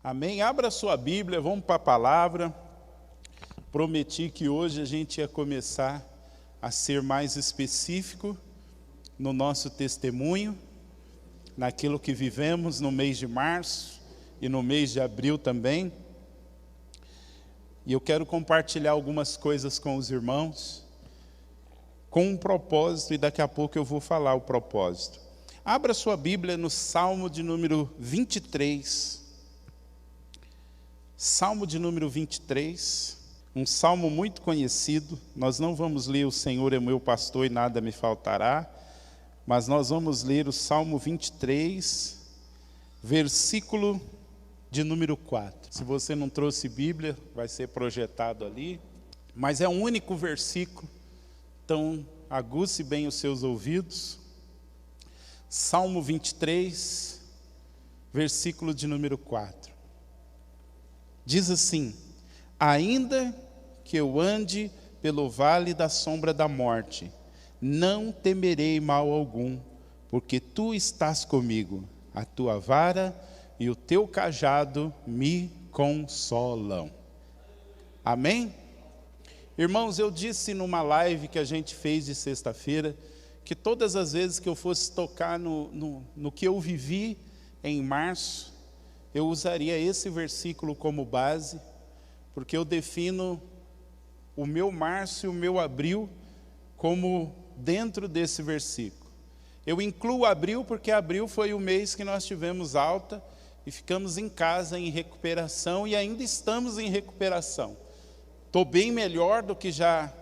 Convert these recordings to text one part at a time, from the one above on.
Amém? Abra sua Bíblia, vamos para a palavra. Prometi que hoje a gente ia começar a ser mais específico no nosso testemunho, naquilo que vivemos no mês de março e no mês de abril também. E eu quero compartilhar algumas coisas com os irmãos, com um propósito, e daqui a pouco eu vou falar o propósito. Abra sua Bíblia no Salmo de número 23. Salmo de número 23, um salmo muito conhecido. Nós não vamos ler "O Senhor é meu pastor e nada me faltará", mas nós vamos ler o Salmo 23, versículo de número 4. Se você não trouxe Bíblia, vai ser projetado ali, mas é um único versículo, então aguce bem os seus ouvidos. Salmo 23, versículo de número 4. Diz assim: ainda que eu ande pelo vale da sombra da morte, não temerei mal algum, porque tu estás comigo, a tua vara e o teu cajado me consolam. Amém? Irmãos, eu disse numa live que a gente fez de sexta-feira, que todas as vezes que eu fosse tocar no que eu vivi em março, eu usaria esse versículo como base, porque eu defino o meu março e o meu abril como dentro desse versículo. Eu incluo abril porque abril foi o mês que nós tivemos alta e ficamos em casa em recuperação e ainda estamos em recuperação. Estou bem melhor do que já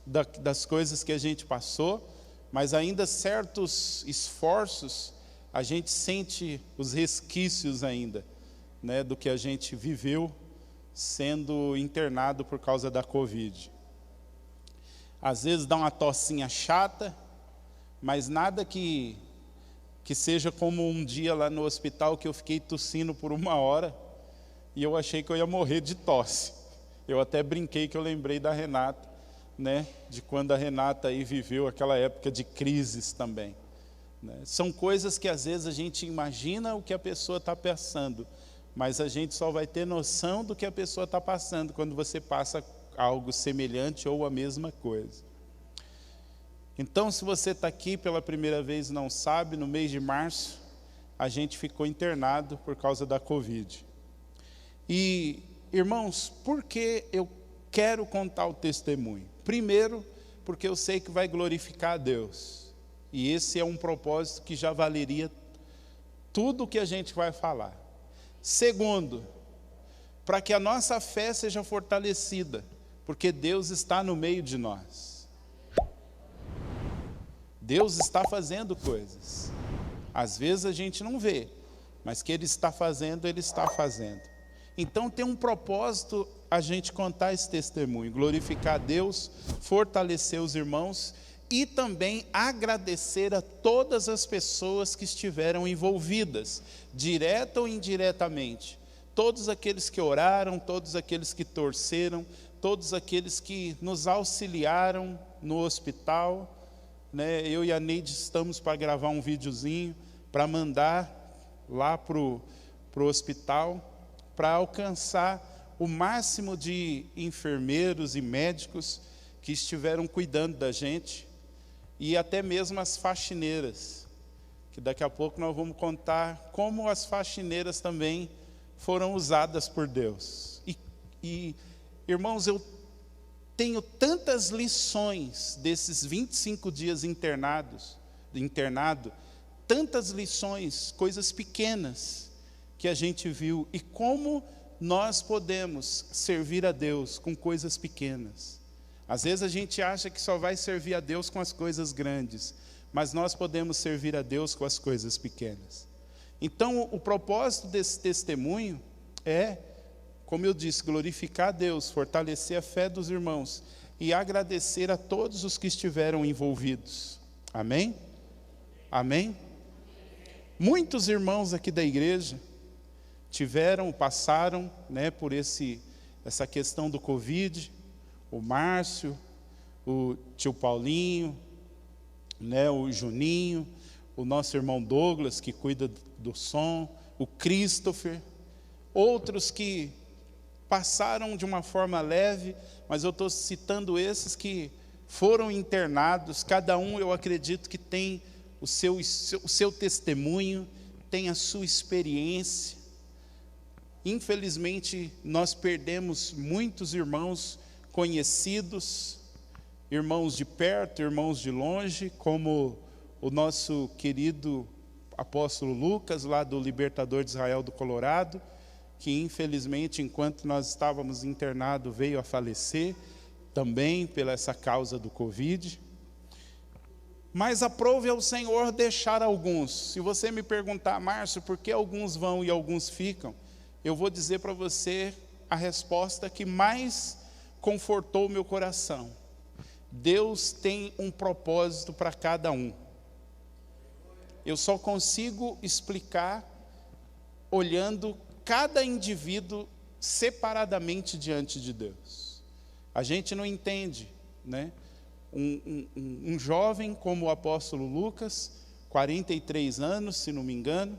das coisas que a gente passou, mas ainda certos esforços a gente sente os resquícios ainda, né, do que a gente viveu sendo internado por causa da Covid. Às vezes dá uma tossinha chata, mas nada que seja como um dia lá no hospital que eu fiquei tossindo por 1 hora e eu achei que eu ia morrer de tosse. Eu até brinquei que eu lembrei da Renata, né, de quando a Renata aí viveu aquela época de crises também. São coisas que às vezes a gente imagina o que a pessoa está passando, mas a gente só vai ter noção do que a pessoa está passando quando você passa algo semelhante ou a mesma coisa. Então, se você está aqui pela primeira vez e não sabe, no mês de março a gente ficou internado por causa da Covid. E, irmãos, por que eu quero contar o testemunho? Primeiro, porque eu sei que vai glorificar a Deus. E esse é um propósito que já valeria tudo o que a gente vai falar. Segundo, para que a nossa fé seja fortalecida, porque Deus está no meio de nós. Deus está fazendo coisas. Às vezes a gente não vê, mas que Ele está fazendo, Ele está fazendo. Então tem um propósito a gente contar esse testemunho, glorificar a Deus, fortalecer os irmãos e também agradecer a todas as pessoas que estiveram envolvidas, direta ou indiretamente. Todos aqueles que oraram, todos aqueles que torceram, todos aqueles que nos auxiliaram no hospital, né? Eu e a Neide estamos para gravar um videozinho, para mandar lá para o hospital, para alcançar o máximo de enfermeiros e médicos que estiveram cuidando da gente, e até mesmo as faxineiras, que daqui a pouco nós vamos contar como as faxineiras também foram usadas por Deus. E irmãos, eu tenho tantas lições desses 25 dias internado, tantas lições, coisas pequenas que a gente viu, e como nós podemos servir a Deus com coisas pequenas. Às vezes a gente acha que só vai servir a Deus com as coisas grandes, mas nós podemos servir a Deus com as coisas pequenas. Então, o propósito desse testemunho é, como eu disse, glorificar a Deus, fortalecer a fé dos irmãos e agradecer a todos os que estiveram envolvidos. Amém? Amém? Muitos irmãos aqui da igreja passaram, né, por essa questão do Covid. O Márcio, o tio Paulinho, né, o Juninho, o nosso irmão Douglas, que cuida do som, o Christopher, outros que passaram de uma forma leve, mas eu estou citando esses que foram internados. Cada um, eu acredito que tem o seu testemunho, tem a sua experiência. Infelizmente, nós perdemos muitos irmãos conhecidos, irmãos de perto, irmãos de longe, como o nosso querido apóstolo Lucas, lá do Libertador de Israel do Colorado, que infelizmente, enquanto nós estávamos internados, veio a falecer, também pela essa causa do Covid. Mas aprove ao Senhor deixar alguns. Se você me perguntar, Márcio, por que alguns vão e alguns ficam? Eu vou dizer para você a resposta que mais confortou o meu coração. Deus tem um propósito para cada um. Eu só consigo explicar olhando cada indivíduo separadamente diante de Deus. A gente não entende, né? Um jovem como o apóstolo Lucas, 43 anos, se não me engano,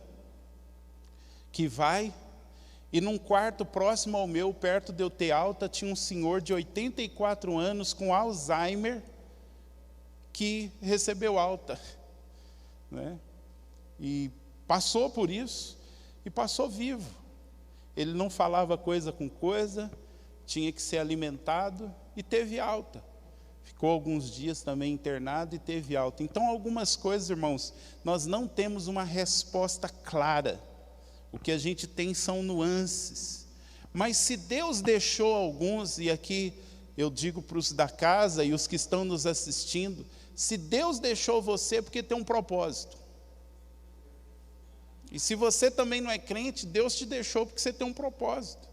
que vai, e num quarto próximo ao meu, perto de eu ter alta, tinha um senhor de 84 anos com Alzheimer, que recebeu alta, né? E passou por isso, e passou vivo. Ele não falava coisa com coisa, tinha que ser alimentado, e teve alta. Ficou alguns dias também internado e teve alta. Então, algumas coisas, irmãos, nós não temos uma resposta clara. O que a gente tem são nuances. Mas se Deus deixou alguns, e aqui eu digo para os da casa e os que estão nos assistindo, se Deus deixou você, porque tem um propósito. E se você também não é crente, Deus te deixou porque você tem um propósito.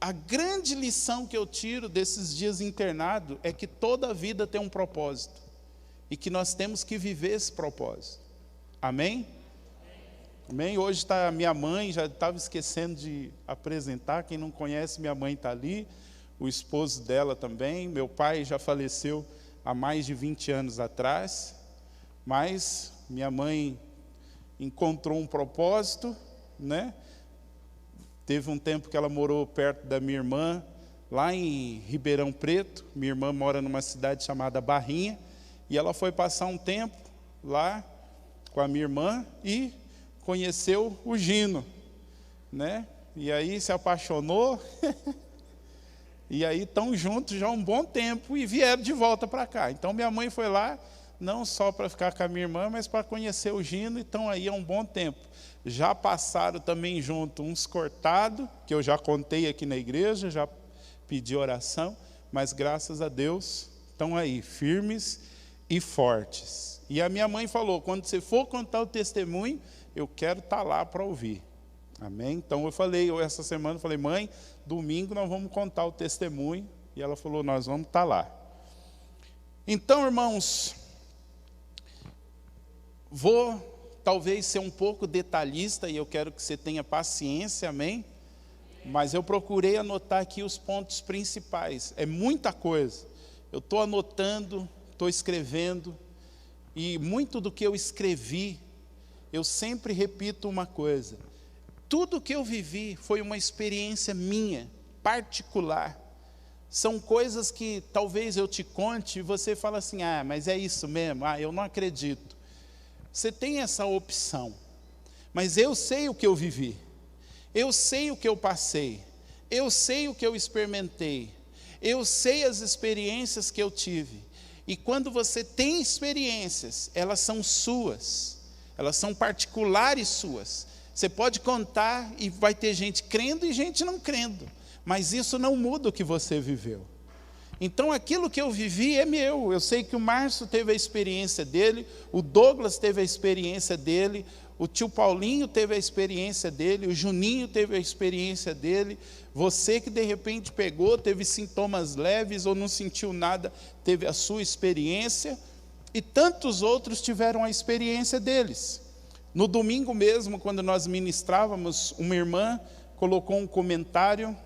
A grande lição que eu tiro desses dias internado é que toda a vida tem um propósito. E que nós temos que viver esse propósito. Amém? Amém? Hoje está a minha mãe, já estava esquecendo de apresentar. Quem não conhece, minha mãe está ali. O esposo dela também. Meu pai já faleceu há mais de 20 anos atrás. Mas minha mãe encontrou um propósito, né? Teve um tempo que ela morou perto da minha irmã, lá em Ribeirão Preto. Minha irmã mora numa cidade chamada Barrinha, e ela foi passar um tempo lá com a minha irmã e conheceu o Gino, né? E aí se apaixonou, e aí estão juntos já há um bom tempo e vieram de volta para cá. Então minha mãe foi lá, não só para ficar com a minha irmã, mas para conhecer o Gino, e estão aí há um bom tempo. Já passaram também junto uns cortados, que eu já contei aqui na igreja, já pedi oração, mas graças a Deus estão aí, firmes e fortes. E a minha mãe falou, quando você for contar o testemunho, eu quero estar lá para ouvir. Amém? Então essa semana eu falei, mãe, domingo nós vamos contar o testemunho, e ela falou, nós vamos estar lá. Então, irmãos, vou talvez ser um pouco detalhista, e eu quero que você tenha paciência, amém? Mas eu procurei anotar aqui os pontos principais. É muita coisa. Eu estou anotando, estou escrevendo, e muito do que eu escrevi, eu sempre repito uma coisa. Tudo que eu vivi foi uma experiência minha, particular. São coisas que talvez eu te conte e você fala assim, mas é isso mesmo, eu não acredito. Você tem essa opção, mas eu sei o que eu vivi, eu sei o que eu passei, eu sei o que eu experimentei, eu sei as experiências que eu tive. E quando você tem experiências, elas são suas, elas são particulares suas. Você pode contar e vai ter gente crendo e gente não crendo, mas isso não muda o que você viveu. Então aquilo que eu vivi é meu. Eu sei que o Márcio teve a experiência dele, o Douglas teve a experiência dele, o tio Paulinho teve a experiência dele, o Juninho teve a experiência dele, você que de repente pegou, teve sintomas leves ou não sentiu nada, teve a sua experiência, e tantos outros tiveram a experiência deles. No domingo mesmo, quando nós ministrávamos, uma irmã colocou um comentário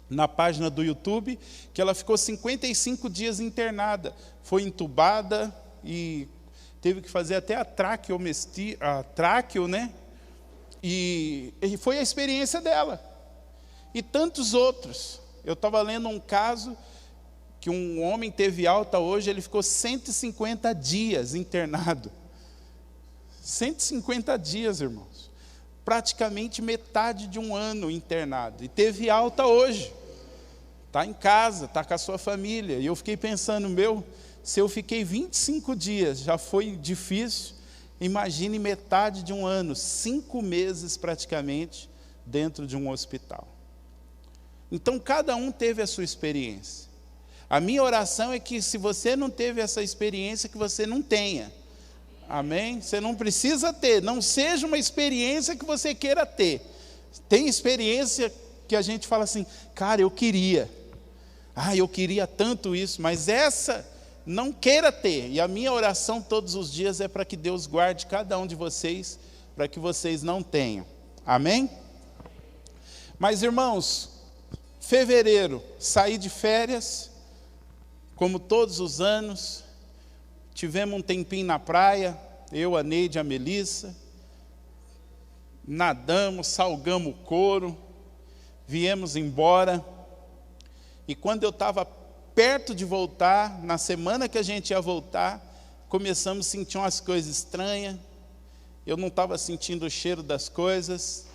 na página do YouTube, que ela ficou 55 dias internada, foi entubada e teve que fazer até a tráqueo, né? E foi a experiência dela. E tantos outros. Eu estava lendo um caso que um homem teve alta hoje, ele ficou 150 dias internado. 150 dias, irmãos. Praticamente metade de um ano internado. E teve alta hoje. Está em casa, está com a sua família. E eu fiquei pensando, se eu fiquei 25 dias, já foi difícil, imagine metade de um ano, 5 meses praticamente, dentro de um hospital. Então, cada um teve a sua experiência. A minha oração é que, se você não teve essa experiência, que você não tenha. Amém? Você não precisa ter, não seja uma experiência que você queira ter. Tem experiência que a gente fala assim, cara, eu queria tanto isso, mas essa não queira ter. E a minha oração todos os dias é para que Deus guarde cada um de vocês, para que vocês não tenham. Amém? Mas, irmãos, fevereiro, saí de férias, como todos os anos, tivemos um tempinho na praia, eu, a Neide, a Melissa, nadamos, salgamos o couro, viemos embora, e quando eu estava perto de voltar, na semana que a gente ia voltar, começamos a sentir umas coisas estranhas, eu não estava sentindo o cheiro das coisas,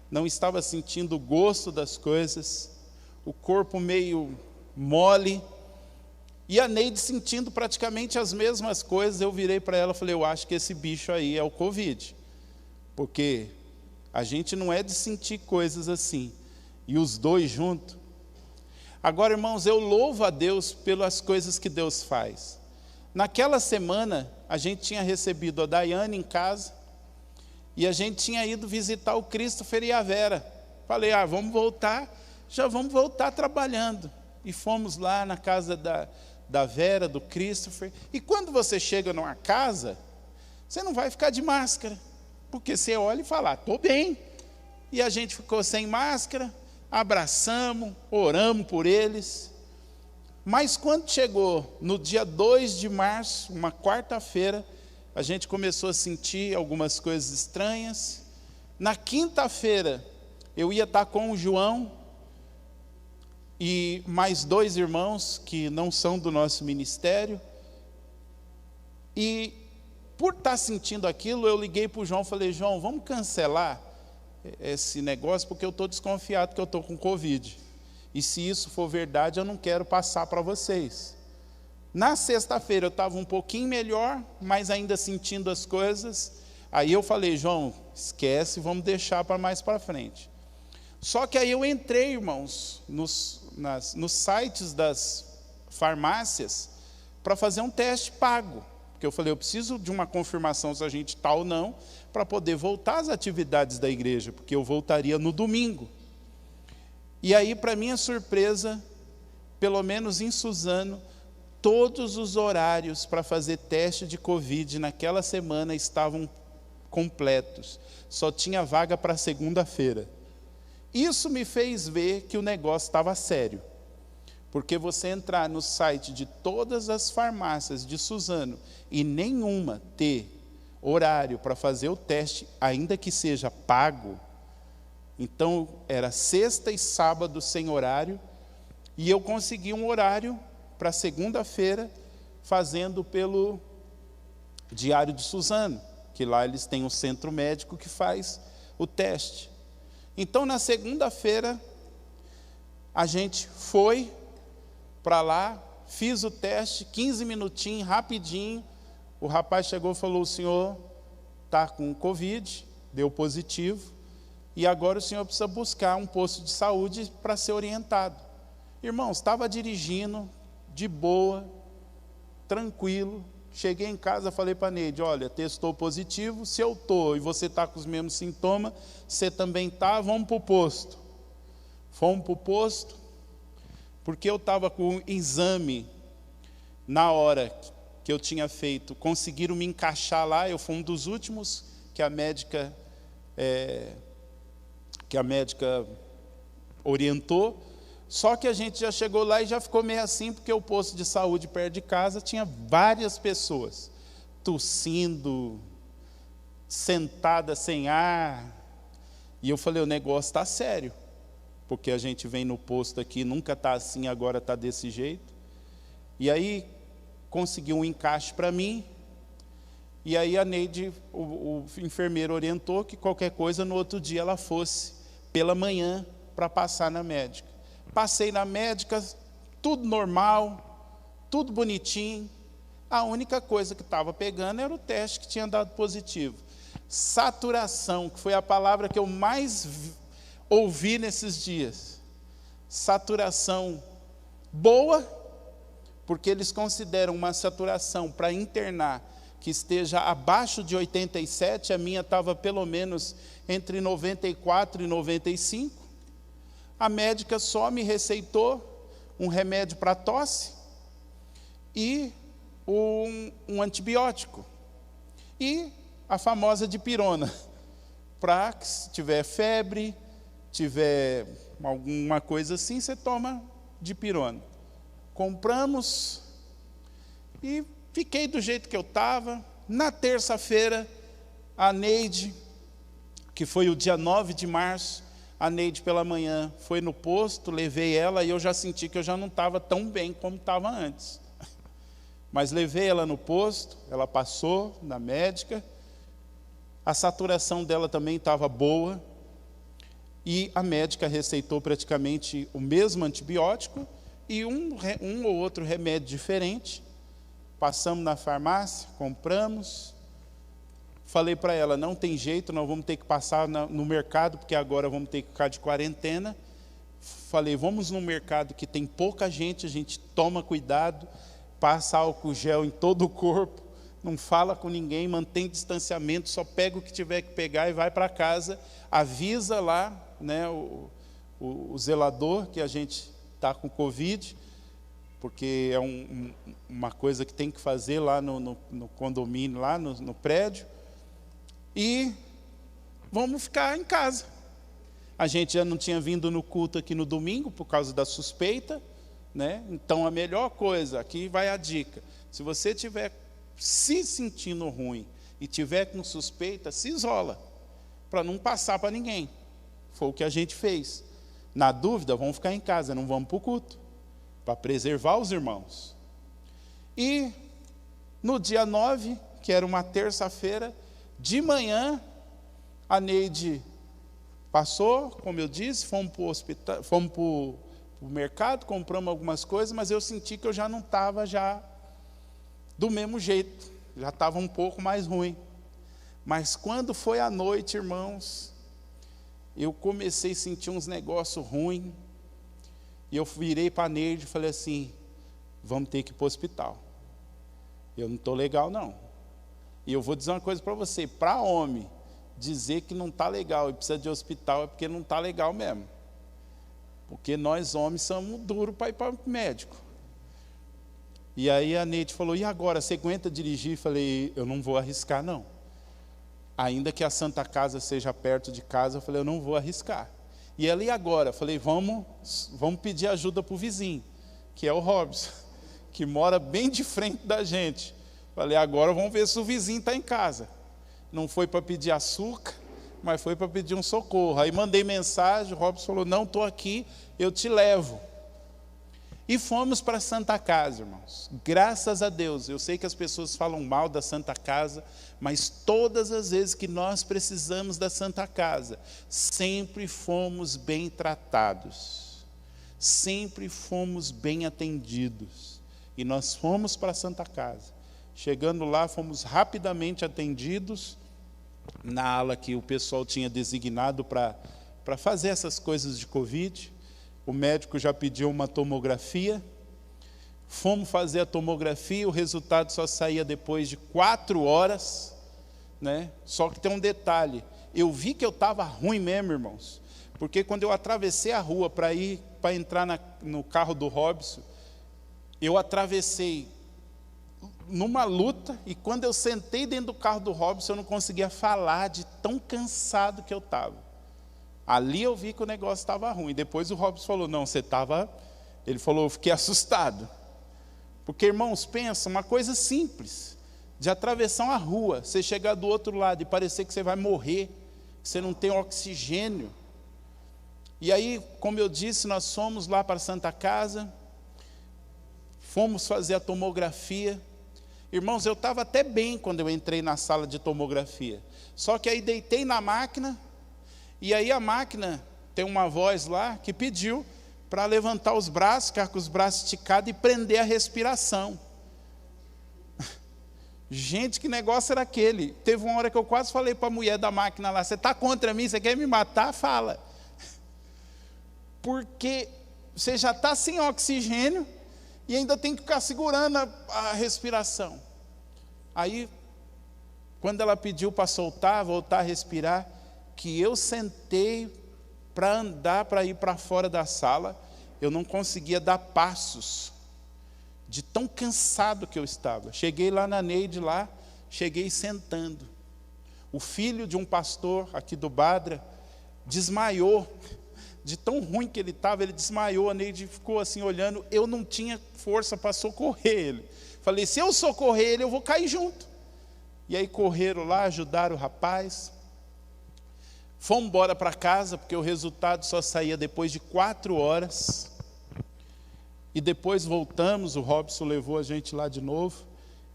não estava sentindo o gosto das coisas, o corpo meio mole, e a Neide sentindo praticamente as mesmas coisas. Eu virei para ela e falei, eu acho que esse bicho aí é o Covid, porque a gente não é de sentir coisas assim, e os dois juntos. Agora, irmãos, eu louvo a Deus pelas coisas que Deus faz. Naquela semana, a gente tinha recebido a Daiane em casa, e a gente tinha ido visitar o Christopher e a Vera. Falei, vamos voltar, já vamos voltar trabalhando. E fomos lá na casa da Vera, do Christopher. E quando você chega numa casa, você não vai ficar de máscara, porque você olha e fala, estou bem. E a gente ficou sem máscara, abraçamos, oramos por eles. Mas quando chegou no dia 2 de março, uma quarta-feira, a gente começou a sentir algumas coisas estranhas. Na quinta-feira, eu ia estar com o João e mais 2 irmãos que não são do nosso ministério. E por estar sentindo aquilo, eu liguei para o João e falei, João, vamos cancelar esse negócio, porque eu estou desconfiado que eu estou com Covid. E se isso for verdade, eu não quero passar para vocês. Na sexta-feira eu estava um pouquinho melhor, mas ainda sentindo as coisas. Aí eu falei, João, esquece, vamos deixar para mais para frente. Só que aí eu entrei, irmãos, nos sites das farmácias para fazer um teste pago. Porque eu falei, eu preciso de uma confirmação se a gente está ou não, para poder voltar às atividades da igreja, porque eu voltaria no domingo. E aí, para minha surpresa, pelo menos em Suzano, todos os horários para fazer teste de Covid naquela semana estavam completos. Só tinha vaga para segunda-feira. Isso me fez ver que o negócio estava sério. Porque você entrar no site de todas as farmácias de Suzano e nenhuma ter horário para fazer o teste, ainda que seja pago. Então, era sexta e sábado sem horário, e eu consegui um horário para segunda-feira, fazendo pelo Diário de Suzano, que lá eles têm um centro médico que faz o teste. Então, na segunda-feira, a gente foi para lá, fiz o teste, 15 minutinhos, rapidinho. O rapaz chegou e falou, o senhor está com Covid, deu positivo, e agora o senhor precisa buscar um posto de saúde para ser orientado. Irmãos, estava dirigindo, de boa, tranquilo. Cheguei em casa, falei para a Neide, olha, testou positivo, se eu estou e você está com os mesmos sintomas, você também está, vamos para o posto. Fomos para o posto, porque eu estava com um exame na hora que eu tinha feito, conseguiram me encaixar lá, eu fui um dos últimos que a médica orientou, só que a gente já chegou lá e já ficou meio assim, porque o posto de saúde perto de casa tinha várias pessoas, tossindo, sentada sem ar, E eu falei, o negócio está sério, porque a gente vem no posto aqui, nunca está assim, agora está desse jeito. E aí conseguiu um encaixe para mim, e aí a Neide, o enfermeiro orientou que qualquer coisa no outro dia ela fosse pela manhã para passar na médica. Passei na médica, tudo normal, tudo bonitinho. A única coisa que estava pegando era o teste que tinha dado positivo. Saturação, que foi a palavra que eu mais ouvi nesses dias. Saturação boa, porque eles consideram uma saturação para internar que esteja abaixo de 87, a minha estava pelo menos entre 94 e 95. A médica só me receitou um remédio para tosse e um antibiótico. E a famosa dipirona, para que se tiver febre, tiver alguma coisa assim, você toma dipirona. Compramos e fiquei do jeito que eu estava. Na terça-feira, a Neide, que foi o dia 9 de março, a Neide pela manhã foi no posto, levei ela e eu já senti que eu já não estava tão bem como estava antes. Mas levei ela no posto, ela passou na médica, a saturação dela também estava boa, e a médica receitou praticamente o mesmo antibiótico e um ou outro remédio diferente. Passamos na farmácia, compramos, falei para ela, não tem jeito, nós vamos ter que passar no mercado, porque agora vamos ter que ficar de quarentena. Falei, vamos no mercado que tem pouca gente, a gente toma cuidado, passa álcool gel em todo o corpo, não fala com ninguém, mantém distanciamento, só pega o que tiver que pegar e vai para casa, avisa lá, né, o zelador que a gente está com Covid, porque é uma coisa que tem que fazer lá no condomínio, lá no prédio, e vamos ficar em casa. A gente já não tinha vindo no culto aqui no domingo, por causa da suspeita, né? Então a melhor coisa, aqui vai a dica, se você estiver se sentindo ruim e tiver com suspeita, se isola, para não passar para ninguém. Foi o que a gente fez. Na dúvida, vamos ficar em casa, não vamos para o culto, para preservar os irmãos. E no dia 9, que era uma terça-feira, de manhã, a Neide passou, como eu disse, fomos para o hospital, fomos para o mercado, compramos algumas coisas, mas eu senti que eu já não estava do mesmo jeito, já estava um pouco mais ruim. Mas quando foi à noite, irmãos, eu comecei a sentir uns negócios ruins, e eu virei para a Neide e falei assim, vamos ter que ir para o hospital. Eu não estou legal não. E eu vou dizer uma coisa para você, para homem, dizer que não está legal e precisa de hospital é porque não está legal mesmo. Porque nós homens somos duros para ir para o médico. E aí a Neide falou, e agora, você aguenta dirigir? Eu falei, eu não vou arriscar não. Ainda que a Santa Casa seja perto de casa, eu falei, eu não vou arriscar. E ela, e agora? Eu falei, vamos pedir ajuda para o vizinho, que é o Robson, que mora bem de frente da gente. Falei, agora vamos ver se o vizinho está em casa. Não foi para pedir açúcar, mas foi para pedir um socorro. Aí mandei mensagem, o Robson falou, não, estou aqui, eu te levo. E fomos para a Santa Casa, irmãos. Graças a Deus, eu sei que as pessoas falam mal da Santa Casa, mas todas as vezes que nós precisamos da Santa Casa, sempre fomos bem tratados, sempre fomos bem atendidos. E nós fomos para a Santa Casa. Chegando lá, fomos rapidamente atendidos na ala que o pessoal tinha designado para fazer essas coisas de Covid. O médico já pediu uma tomografia. Fomos fazer a tomografia, o resultado só saía depois de 4 horas. Né? Só que tem um detalhe, eu vi que eu estava ruim mesmo, irmãos. Porque quando eu atravessei a rua para entrar no carro do Robson, eu atravessei numa luta, e quando eu sentei dentro do carro do Robson, eu não conseguia falar de tão cansado que eu estava. Ali eu vi que o negócio estava ruim. Depois o Robson falou, não, você estava... Ele falou, eu fiquei assustado. Porque, irmãos, pensa, uma coisa simples, de atravessar uma rua, você chegar do outro lado e parecer que você vai morrer, você não tem oxigênio. E aí, como eu disse, nós fomos lá para a Santa Casa, fomos fazer a tomografia. Irmãos, eu estava até bem quando eu entrei na sala de tomografia. Só que aí deitei na máquina, e aí a máquina tem uma voz lá que pediu para levantar os braços, ficar com os braços esticados e prender a respiração. Gente, que negócio era aquele? Teve uma hora que eu quase falei para a mulher da máquina lá: você está contra mim, você quer me matar? Fala. Porque você já está sem oxigênio e ainda tem que ficar segurando a respiração. Aí, quando ela pediu para soltar, voltar a respirar, que eu sentei para andar, para ir para fora da sala, eu não conseguia dar passos, de tão cansado que eu estava. Cheguei lá na Neide, cheguei sentando. O filho de um pastor aqui do Badra desmaiou, de tão ruim que ele estava, ele desmaiou. A Neide ficou assim olhando, eu não tinha força para socorrer ele. Falei: se eu socorrer ele, eu vou cair junto. E aí correram lá, ajudaram o rapaz. Fomos embora para casa, porque o resultado só saía depois de 4 horas. E depois voltamos, o Robson levou a gente lá de novo.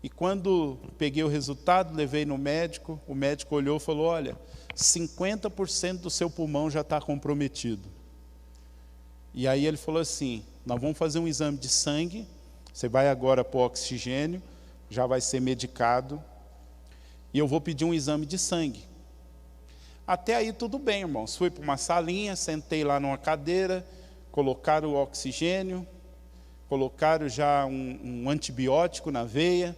E quando peguei o resultado, levei no médico. O médico olhou e falou: olha, 50% do seu pulmão já está comprometido. E aí ele falou assim: nós vamos fazer um exame de sangue, você vai agora para o oxigênio, já vai ser medicado, e eu vou pedir um exame de sangue. Até aí tudo bem, irmãos. Fui para uma salinha, sentei lá numa cadeira, colocaram o oxigênio, colocaram já um antibiótico na veia.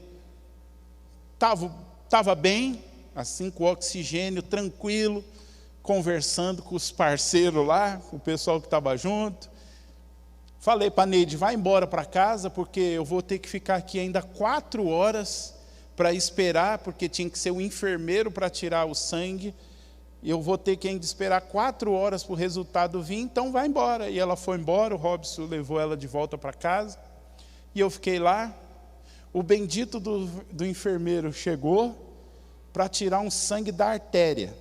Estava bem, assim, com o oxigênio, tranquilo, conversando com os parceiros lá, com o pessoal que estava junto. Falei para a Neide: vai embora para casa, porque eu vou ter que ficar aqui ainda 4 horas para esperar, porque tinha que ser o enfermeiro para tirar o sangue. Eu vou ter que ainda esperar 4 horas para o resultado vir, então vai embora. E ela foi embora, o Robson levou ela de volta para casa, e eu fiquei lá. O bendito do enfermeiro chegou para tirar um sangue da artéria,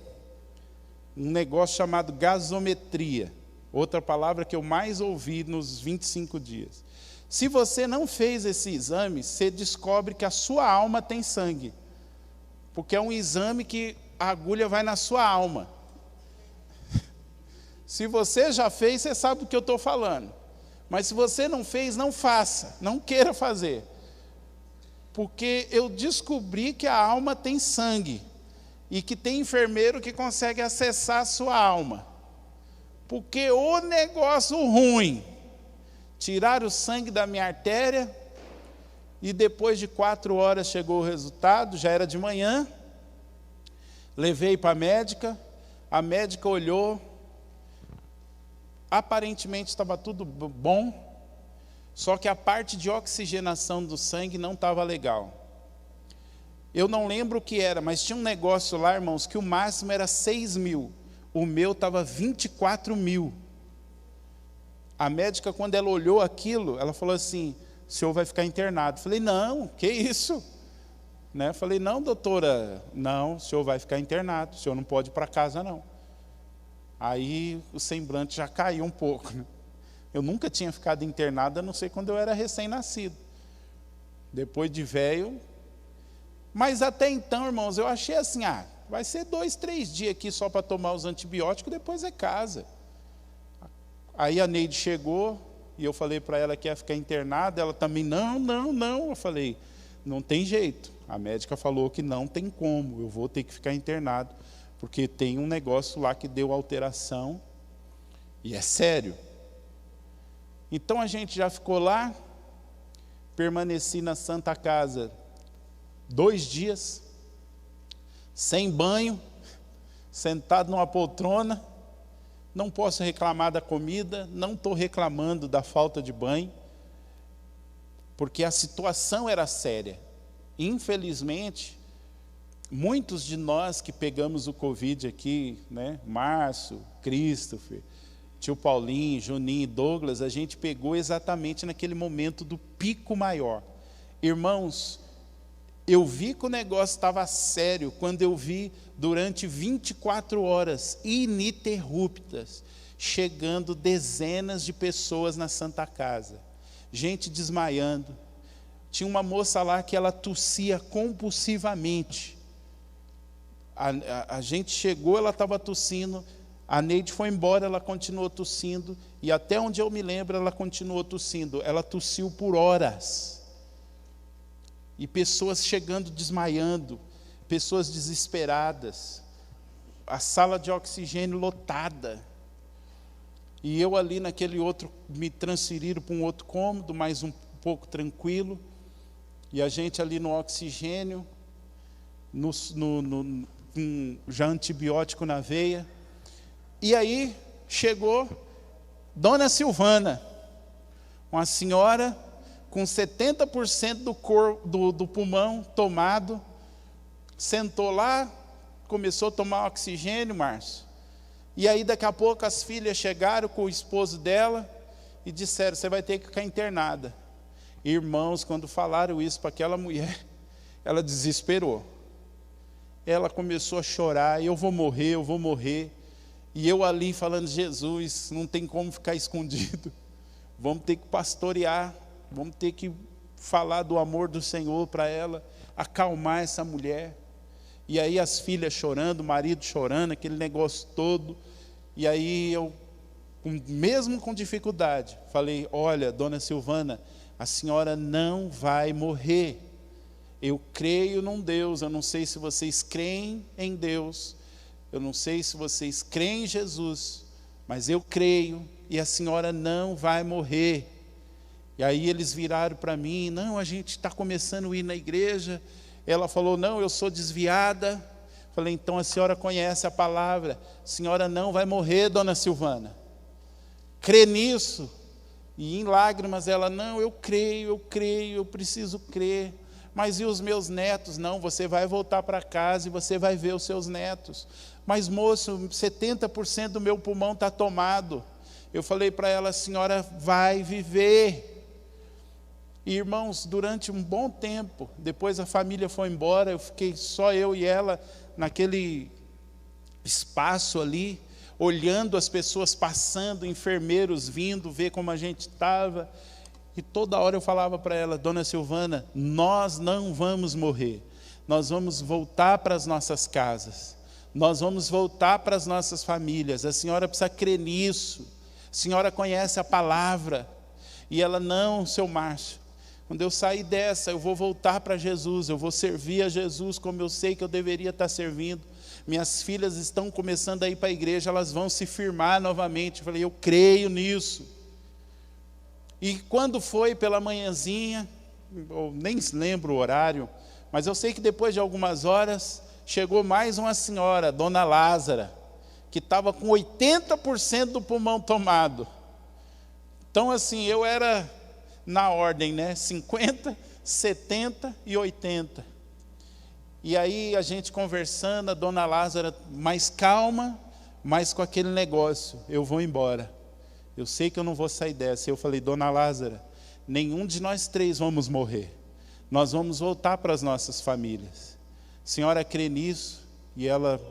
um negócio chamado gasometria, outra palavra que eu mais ouvi nos 25 dias. Se você não fez esse exame, você descobre que a sua alma tem sangue, porque é um exame que a agulha vai na sua alma. Se você já fez, você sabe do que eu estou falando. Mas se você não fez, não faça, não queira fazer. Porque eu descobri que a alma tem sangue, e que tem enfermeiro que consegue acessar a sua alma. Porque o negócio ruim, tiraram o sangue da minha artéria, e depois de 4 horas chegou o resultado, já era de manhã. Levei para a médica olhou, aparentemente estava tudo bom, só que a parte de oxigenação do sangue não estava legal. Eu não lembro o que era, mas tinha um negócio lá, irmãos, que o máximo era 6.000, o meu estava 24.000. A médica, quando ela olhou aquilo, ela falou assim: o senhor vai ficar internado. Falei: não, que isso? Falei: não, doutora, não, o senhor vai ficar internado, o senhor não pode ir para casa, não. Aí o semblante já caiu um pouco. Eu nunca tinha ficado internado, a não ser quando eu era recém-nascido. Depois de velho. Mas até então, irmãos, eu achei assim: vai ser 2, 3 dias aqui só para tomar os antibióticos, depois é casa. Aí a Neide chegou, e eu falei para ela que ia ficar internada, ela também: não. Eu falei: não tem jeito. A médica falou que não tem como, eu vou ter que ficar internado, porque tem um negócio lá que deu alteração, e é sério. Então a gente já ficou lá, permaneci na Santa Casa 2 dias, sem banho, sentado numa poltrona. Não posso reclamar da comida, não estou reclamando da falta de banho, porque a situação era séria. Infelizmente, muitos de nós que pegamos o Covid aqui, Márcio, Christopher, tio Paulinho, Juninho e Douglas, a gente pegou exatamente naquele momento do pico maior. Irmãos, Eu vi que o negócio estava sério quando eu vi durante 24 horas ininterruptas, chegando dezenas de pessoas na Santa Casa, gente desmaiando. Tinha uma moça lá que ela tossia compulsivamente. A gente chegou, ela estava tossindo, a Neide foi embora, ela continuou tossindo, e até onde eu me lembro, ela continuou tossindo. Ela tossiu por horas. E pessoas chegando desmaiando, pessoas desesperadas, a sala de oxigênio lotada. E eu ali naquele outro, me transferiram para um outro cômodo, mais um pouco tranquilo, e a gente ali no oxigênio, com já antibiótico na veia. E aí chegou Dona Silvana, uma senhora com 70% do pulmão tomado, sentou lá, começou a tomar oxigênio, Márcio. E aí daqui a pouco as filhas chegaram com o esposo dela e disseram: você vai ter que ficar internada. Irmãos, quando falaram isso para aquela mulher, ela desesperou. Ela começou a chorar: eu vou morrer, eu vou morrer. E eu ali falando: Jesus, não tem como ficar escondido. Vamos ter que pastorear. Vamos ter que falar do amor do Senhor para ela, acalmar essa mulher. E aí as filhas chorando, o marido chorando, aquele negócio todo. E aí eu, mesmo com dificuldade, falei: olha, Dona Silvana, a senhora não vai morrer. Eu creio num Deus, eu não sei se vocês creem em Deus, eu não sei se vocês creem em Jesus, mas eu creio e a senhora não vai morrer. E aí eles viraram para mim: não, a gente está começando a ir na igreja. Ela falou: não, eu sou desviada. Falei: então a senhora conhece a palavra, a senhora não vai morrer, Dona Silvana. Crê nisso. E em lágrimas ela: não, eu creio, eu preciso crer. Mas e os meus netos? Não, você vai voltar para casa e você vai ver os seus netos. Mas moço, 70% do meu pulmão está tomado. Eu falei para ela: a senhora vai viver. E, irmãos, durante um bom tempo, depois a família foi embora, eu fiquei só eu e ela naquele espaço ali, olhando as pessoas passando, enfermeiros vindo, ver como a gente estava. E toda hora eu falava para ela: Dona Silvana, nós não vamos morrer, nós vamos voltar para as nossas casas, nós vamos voltar para as nossas famílias, a senhora precisa crer nisso, a senhora conhece a palavra. E ela: não, seu Márcio, quando eu sair dessa, eu vou voltar para Jesus, eu vou servir a Jesus como eu sei que eu deveria estar servindo. Minhas filhas estão começando a ir para a igreja, elas vão se firmar novamente. Eu falei: eu creio nisso. E quando foi pela manhãzinha, eu nem lembro o horário, mas eu sei que depois de algumas horas, chegou mais uma senhora, Dona Lázara, que estava com 80% do pulmão tomado. Então assim, eu era na ordem, né? 50, 70 e 80. E aí a gente conversando, a Dona Lázara mais calma, mas com aquele negócio: eu vou embora, eu sei que eu não vou sair dessa. Eu falei: Dona Lázara, nenhum de nós três vamos morrer, nós vamos voltar para as nossas famílias. A senhora crê nisso? E ela: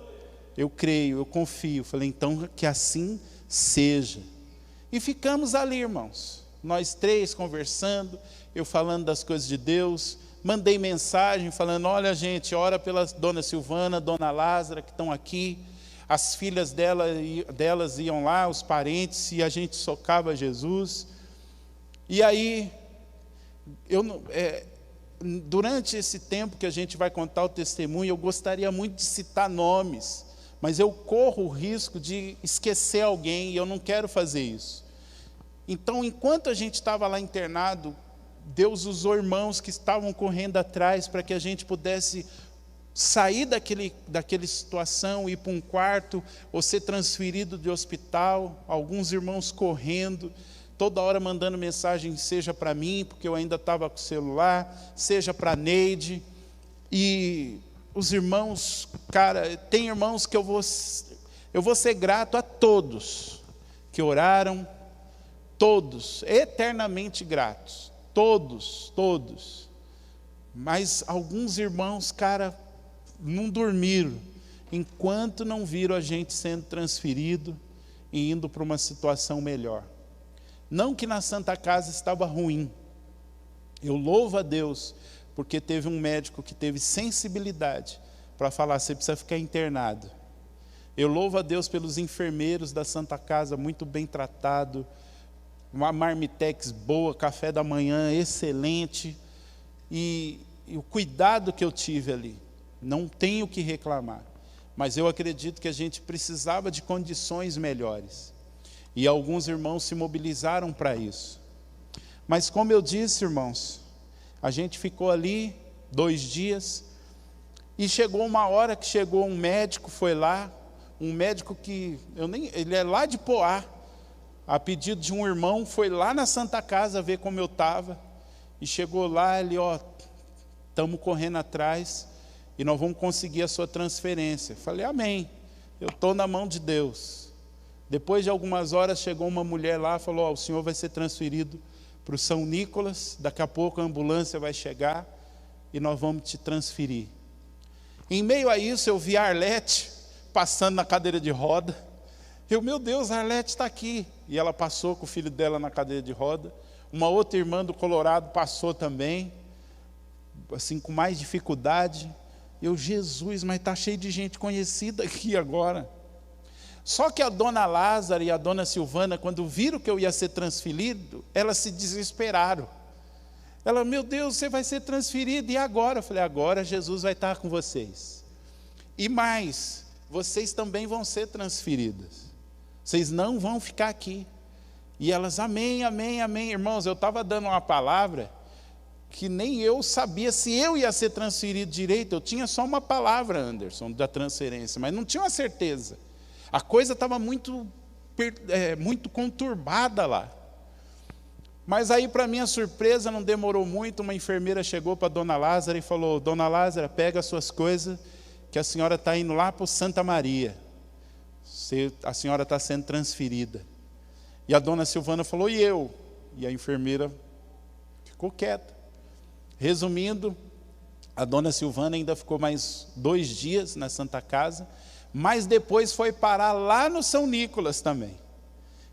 eu creio, eu confio. Eu falei: então que assim seja. E ficamos ali, irmãos, nós três conversando, eu falando das coisas de Deus. Mandei mensagem falando: olha gente, ora pela Dona Silvana, Dona Lázara, que estão aqui. As filhas delas iam lá, os parentes, e a gente socava Jesus. E aí, durante esse tempo que a gente vai contar o testemunho, eu gostaria muito de citar nomes, mas eu corro o risco de esquecer alguém, e eu não quero fazer isso. Então, enquanto a gente estava lá internado, Deus usou irmãos que estavam correndo atrás para que a gente pudesse sair daquela situação, ir para um quarto, ou ser transferido de hospital. Alguns irmãos correndo, toda hora mandando mensagem, seja para mim, porque eu ainda estava com o celular, seja para a Neide. E os irmãos, cara, tem irmãos que eu vou ser grato a todos que oraram, todos, eternamente gratos, todos. Mas alguns irmãos, cara, não dormiram, enquanto não viram a gente sendo transferido e indo para uma situação melhor. Não que na Santa Casa estava ruim. Eu louvo a Deus, porque teve um médico que teve sensibilidade para falar, você precisa ficar internado. Eu louvo a Deus pelos enfermeiros da Santa Casa, muito bem tratado, uma marmitex boa, café da manhã excelente, e o cuidado que eu tive ali, não tenho o que reclamar. Mas eu acredito que a gente precisava de condições melhores. E alguns irmãos se mobilizaram para isso. Mas como eu disse, irmãos, a gente ficou ali 2 dias, e chegou uma hora que chegou um médico, foi lá, um médico que, ele é lá de Poá, a pedido de um irmão, foi lá na Santa Casa ver como eu estava, e chegou lá, ele, estamos correndo atrás, e nós vamos conseguir a sua transferência. Falei, amém, eu estou na mão de Deus. Depois de algumas horas, chegou uma mulher lá, falou, o senhor vai ser transferido para o São Nicolas, daqui a pouco a ambulância vai chegar, e nós vamos te transferir. Em meio a isso, eu vi a Arlete passando na cadeira de roda. Meu Deus, a Arlete está aqui. E ela passou com o filho dela na cadeira de roda. Uma outra irmã do Colorado passou também, assim, com mais dificuldade. Jesus, mas está cheio de gente conhecida aqui agora. Só que a dona Lázara e a dona Silvana, quando viram que eu ia ser transferido, elas se desesperaram. Ela, meu Deus, você vai ser transferido, e agora? Eu falei, agora Jesus vai estar com vocês. E mais, vocês também vão ser transferidas. Vocês não vão ficar aqui. E elas, amém, amém, amém. Irmãos, eu estava dando uma palavra que nem eu sabia se eu ia ser transferido direito. Eu tinha só uma palavra, Anderson, da transferência, mas não tinha uma certeza. A coisa estava muito conturbada lá. Mas aí, para minha surpresa, não demorou muito, uma enfermeira chegou para a dona Lázara e falou, dona Lázara, pega as suas coisas, que a senhora está indo lá para o Santa Maria. A senhora está sendo transferida. E a dona Silvana falou, e eu? E a enfermeira ficou quieta. Resumindo, a dona Silvana ainda ficou mais 2 dias na Santa Casa, mas depois foi parar lá no São Nicolas também.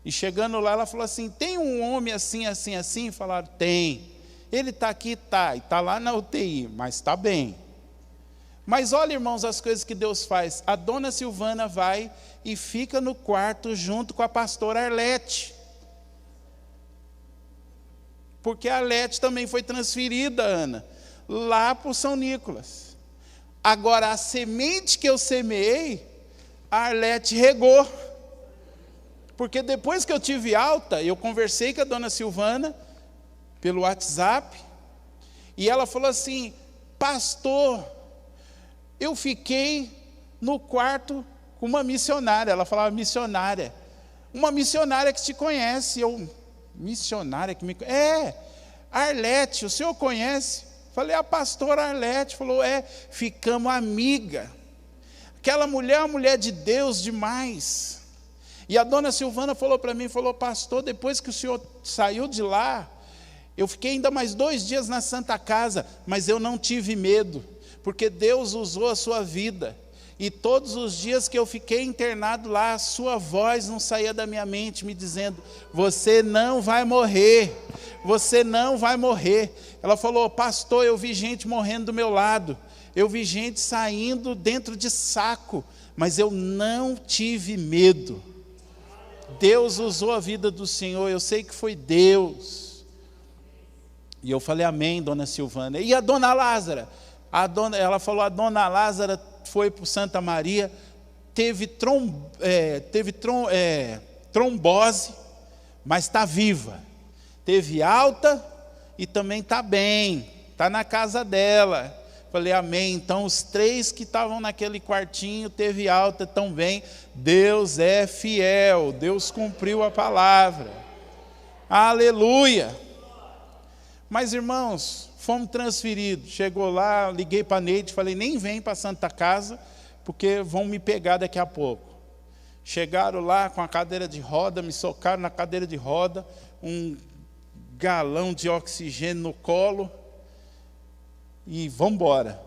E chegando lá, ela falou assim, tem um homem assim, assim, assim? Falaram, tem. Ele está aqui, está. E está lá na UTI, mas está bem. Mas olha, irmãos, as coisas que Deus faz. A dona Silvana vai e fica no quarto junto com a pastora Arlete. Porque a Arlete também foi transferida, Ana, lá para o São Nicolas. Agora, a semente que eu semeei, a Arlete regou. Porque depois que eu tive alta, eu conversei com a dona Silvana, pelo WhatsApp, e ela falou assim, pastor, eu fiquei no quarto com uma missionária. Ela falava missionária. Uma missionária que te conhece. Missionária que me conhece? Arlete, o senhor conhece? Falei, a pastora Arlete. Falou, ficamos amiga. Aquela mulher é uma mulher de Deus demais. E a dona Silvana falou para mim, falou, pastor, depois que o senhor saiu de lá, eu fiquei ainda mais 2 dias na Santa Casa, mas eu não tive medo, porque Deus usou a sua vida. E todos os dias que eu fiquei internado lá, a sua voz não saía da minha mente, me dizendo, você não vai morrer, você não vai morrer. Ela falou, pastor, eu vi gente morrendo do meu lado, eu vi gente saindo dentro de saco, mas eu não tive medo. Deus usou a vida do Senhor, eu sei que foi Deus. E eu falei, amém, dona Silvana. E a dona Lázara? Ela falou, a dona Lázara foi para o Santa Maria, teve trombose, mas está viva. Teve alta e também está bem, está na casa dela. Falei, amém. Então, os 3 que estavam naquele quartinho, teve alta também. Deus é fiel, Deus cumpriu a palavra. Aleluia. Mas, irmãos, fomos transferidos. Chegou lá, liguei para a Neide, falei, nem vem para a Santa Casa, porque vão me pegar daqui a pouco. Chegaram lá com a cadeira de roda, me socaram na cadeira de roda, 1 galão de oxigênio no colo. e vamos embora.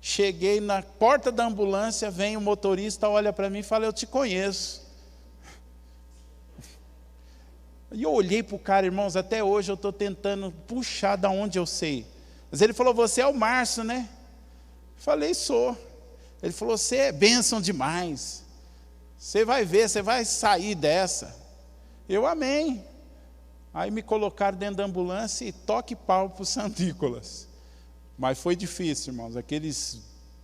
Cheguei na porta da ambulância, vem o motorista, olha para mim e fala: eu te conheço. E eu olhei para o cara, irmãos, até hoje eu estou tentando puxar da onde eu sei. Mas ele falou: você é o Márcio, né? Falei: sou. Ele falou: você é bênção demais. Você vai ver, você vai sair dessa. Eu amém. Aí me colocaram dentro da ambulância e toque pau para o Santo Nicolas. Mas foi difícil, irmãos. Aqueles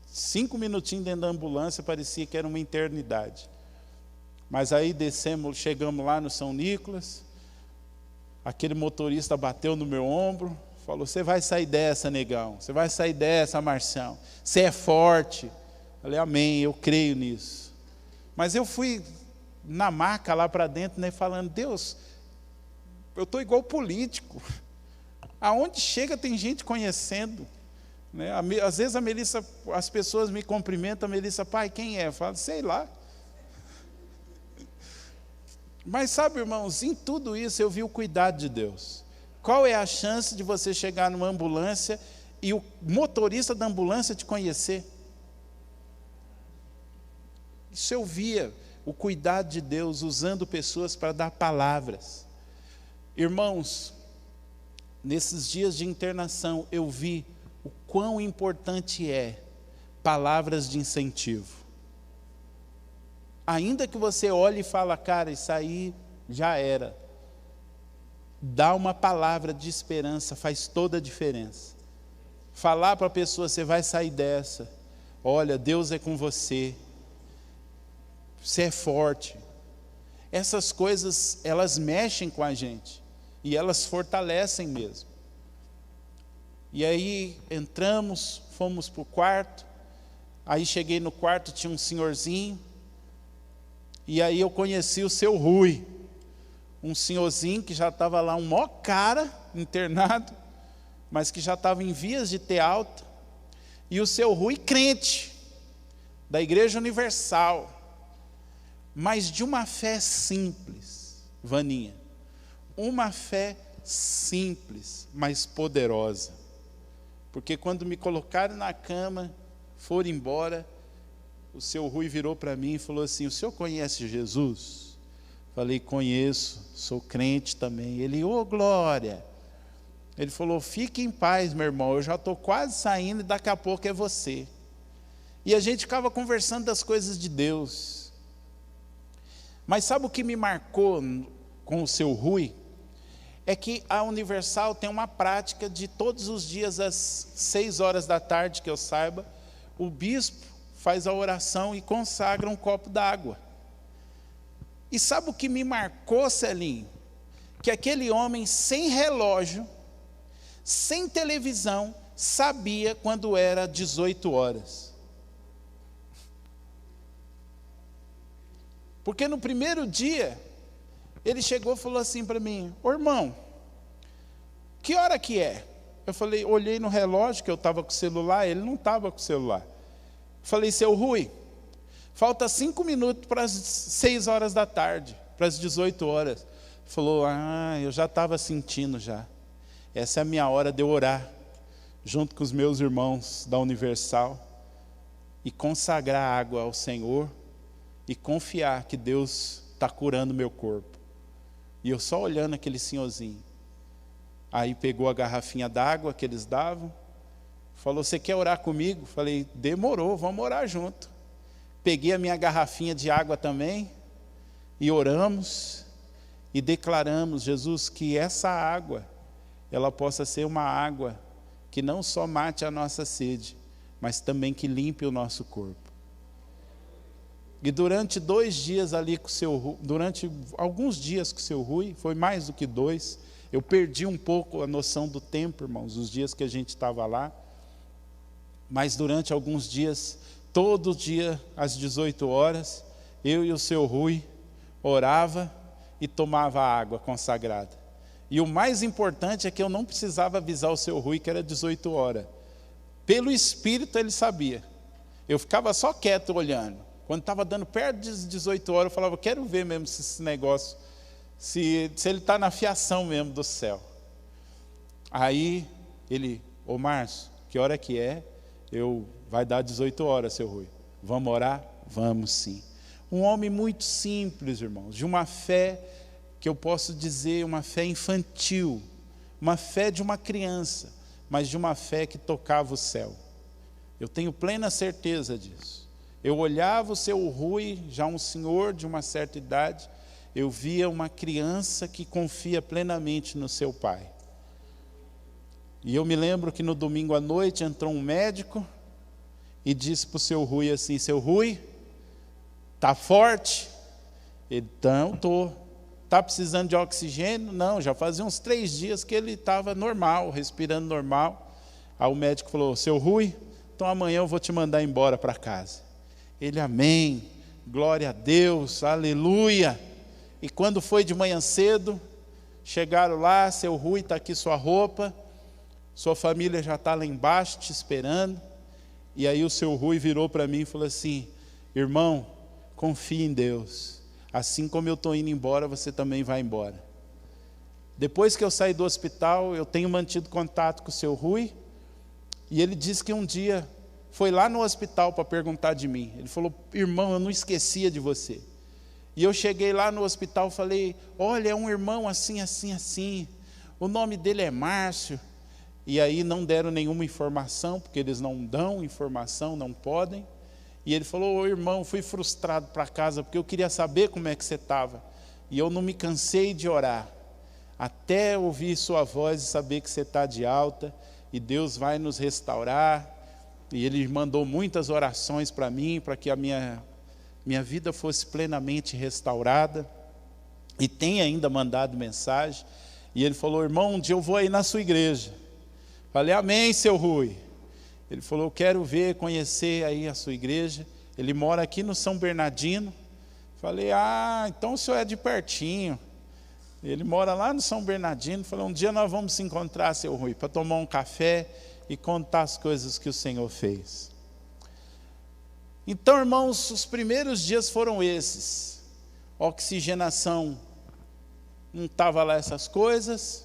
5 minutinhos dentro da ambulância parecia que era uma eternidade. Mas aí descemos, chegamos lá no São Nicolas. Aquele motorista bateu no meu ombro, falou: você vai sair dessa, negão. Você vai sair dessa, Marcião. Você é forte. Falei: amém, eu creio nisso. Mas eu fui na maca lá para dentro, né, falando: Deus, eu estou igual político. Aonde chega tem gente conhecendo. Né? Às vezes a Melissa, as pessoas me cumprimentam, a Melissa: pai, quem é? Eu falo: sei lá. Mas sabe, irmãos, em tudo isso eu vi o cuidado de Deus. Qual é a chance de você chegar numa ambulância e o motorista da ambulância te conhecer? Isso eu via, o cuidado de Deus usando pessoas para dar palavras. Irmãos, nesses dias de internação eu vi o quão importante é palavras de incentivo. Ainda que você olhe e fale: cara, isso aí já era. Dá uma palavra de esperança, faz toda a diferença. Falar para a pessoa: você vai sair dessa. Olha, Deus é com você. Você é forte. Essas coisas, elas mexem com a gente. E elas fortalecem mesmo. E aí entramos, fomos para o quarto. Aí cheguei no quarto, tinha um senhorzinho. E aí eu conheci o seu Rui. Um senhorzinho que já estava lá, um maior cara, internado. Mas que já estava em vias de ter alta. E o seu Rui, crente. Da Igreja Universal. Mas de uma fé simples, Vaninha. Uma fé simples, mas poderosa. Porque quando me colocaram na cama, foram embora, o seu Rui virou para mim e falou assim: o senhor conhece Jesus? Falei: conheço, sou crente também. Ele: ô glória. Ele falou: fique em paz, meu irmão, eu já estou quase saindo e daqui a pouco é você. E a gente ficava conversando das coisas de Deus. Mas sabe o que me marcou com o seu Rui? É que a Universal tem uma prática de todos os dias às 6 horas da tarde, que eu saiba, o bispo faz a oração e consagra um copo d'água. E sabe o que me marcou, Celinho? Que aquele homem sem relógio, sem televisão, sabia quando era 18 horas. Porque no primeiro dia, ele chegou e falou assim para mim: ô irmão, que hora que é? Eu falei, olhei no relógio, que eu estava com o celular, ele não estava com o celular. Falei: seu Rui, falta 5 minutos para as 6 horas da tarde, para as 18 horas. Falou: eu já estava sentindo já. Essa é a minha hora de eu orar, junto com os meus irmãos da Universal, e consagrar água ao Senhor, e confiar que Deus está curando meu corpo. E eu só olhando aquele senhorzinho. Aí pegou a garrafinha d'água que eles davam, falou: você quer orar comigo? Falei: demorou, vamos orar junto. Peguei a minha garrafinha de água também, e oramos, e declaramos: Jesus, que essa água, ela possa ser uma água que não só mate a nossa sede, mas também que limpe o nosso corpo. E durante 2 dias ali com o seu Rui, durante alguns dias com o seu Rui, foi mais do que 2, eu perdi um pouco a noção do tempo, irmãos, os dias que a gente estava lá. Mas durante alguns dias, todo dia às 18 horas, eu e o seu Rui orava e tomava água consagrada. E o mais importante é que eu não precisava avisar o seu Rui que era 18 horas. Pelo Espírito ele sabia. Eu ficava só quieto olhando. Quando estava dando perto de 18 horas, eu falava: quero ver mesmo se esse negócio, se ele está na fiação mesmo do céu. Aí ele: ô Márcio, Que hora que é? Vai dar 18 horas, seu Rui. Vamos orar? Vamos sim. Um homem muito simples, irmãos, de uma fé que eu posso dizer, uma fé infantil, uma fé de uma criança, mas de uma fé que tocava o céu. Eu tenho plena certeza disso. Eu olhava o seu Rui, já um senhor de uma certa idade, eu via uma criança que confia plenamente no seu pai. E eu me lembro que no domingo à noite entrou um médico e disse para o seu Rui assim: seu Rui, está forte? Ele, então, estou. Está precisando de oxigênio? Não, já fazia uns 3 dias que ele estava normal, respirando normal. Aí o médico falou: seu Rui, então amanhã eu vou te mandar embora para casa. Ele, amém, glória a Deus, aleluia. E quando foi de manhã cedo, chegaram lá: seu Rui, está aqui sua roupa, sua família já está lá embaixo te esperando. E aí o seu Rui virou para mim e falou assim: irmão, confie em Deus, assim como eu estou indo embora, você também vai embora. Depois que eu saí do hospital, eu tenho mantido contato com o seu Rui, e ele disse que um dia foi lá no hospital para perguntar de mim. Ele falou: irmão, eu não esquecia de você. E eu cheguei lá no hospital e falei: olha, é um irmão assim, assim, assim, o nome dele é Márcio. E aí não deram nenhuma informação, porque eles não dão informação, não podem. E ele falou: ô irmão, fui frustrado para casa, porque eu queria saber como é que você estava. E eu não me cansei de orar, até ouvir sua voz e saber que você está de alta, e Deus vai nos restaurar. E ele mandou muitas orações para mim, para que a minha vida fosse plenamente restaurada. E tem ainda mandado mensagem. E ele falou: irmão, um dia eu vou aí na sua igreja. Falei: amém, seu Rui. Ele falou: eu quero ver, conhecer aí a sua igreja. Ele mora aqui no São Bernardino. Falei: ah, então o senhor é de pertinho. Ele mora lá no São Bernardino. Falei: um dia nós vamos se encontrar, seu Rui, para tomar um café e contar as coisas que o Senhor fez. Então, irmãos, os primeiros dias foram esses. Oxigenação, não estava lá essas coisas.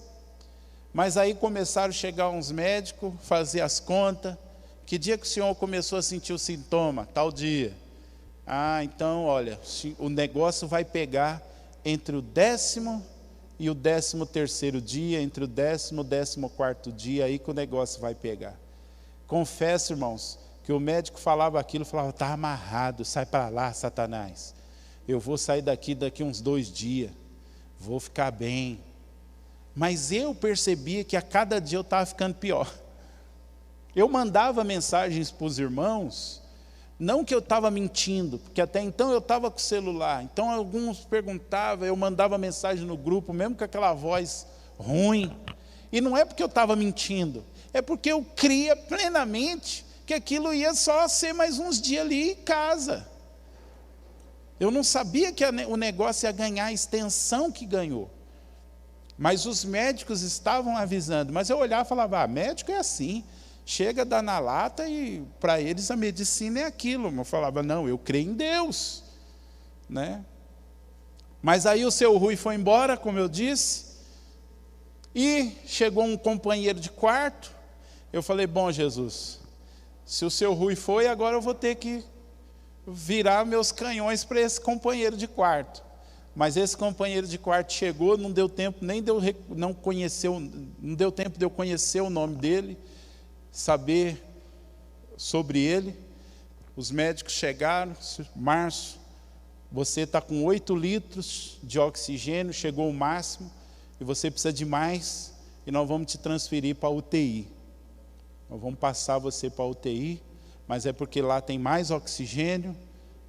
Mas aí começaram a chegar uns médicos, fazer as contas. Que dia que o senhor começou a sentir o sintoma? Tal dia. Ah, então, olha, o negócio vai pegar entre o 10º e o 13º dia, entre o 10º e o 14º dia, aí que o negócio vai pegar. Confesso, irmãos, que o médico falava aquilo, falava: está amarrado, sai para lá, Satanás. Eu vou sair daqui uns 2 dias, vou ficar bem. Mas eu percebia que a cada dia eu estava ficando pior. Eu mandava mensagens para os irmãos, não que eu estava mentindo, porque até então eu estava com o celular. Então alguns perguntavam, eu mandava mensagem no grupo, mesmo com aquela voz ruim. E não é porque eu estava mentindo, é porque eu cria plenamente que aquilo ia só ser mais uns dias ali em casa. Eu não sabia que o negócio ia ganhar a extensão que ganhou. Mas os médicos estavam avisando. Mas eu olhava e falava: médico é assim, chega, dá na lata, e para eles a medicina é aquilo. Eu falava: não, eu creio em Deus, né? Mas aí o seu Rui foi embora, como eu disse, e chegou um companheiro de quarto. Eu falei: bom, Jesus, se o seu Rui foi, agora eu vou ter que virar meus canhões para esse companheiro de quarto. Mas esse companheiro de quarto chegou, não deu tempo nem de não deu tempo de eu conhecer o nome dele, saber sobre ele. Os médicos chegaram: Márcio, você está com 8 litros de oxigênio, chegou o máximo, e você precisa de mais, e nós vamos te transferir para a UTI. Nós vamos passar você para a UTI, mas é porque lá tem mais oxigênio,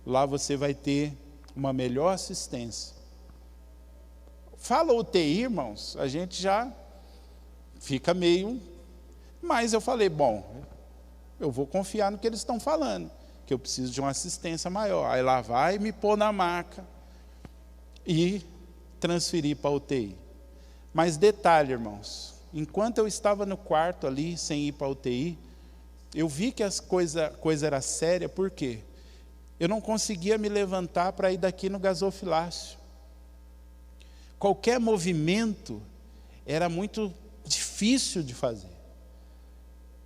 lá você vai ter uma melhor assistência. Fala UTI, irmãos, a gente já fica meio... Mas eu falei: bom, eu vou confiar no que eles estão falando, que eu preciso de uma assistência maior. Aí lá vai me pôr na maca e transferir para a UTI. Mas detalhe, irmãos, enquanto eu estava no quarto ali, sem ir para a UTI, eu vi que a coisa era séria. Por quê? Eu não conseguia me levantar para ir daqui no gasofilácio. Qualquer movimento era muito difícil de fazer.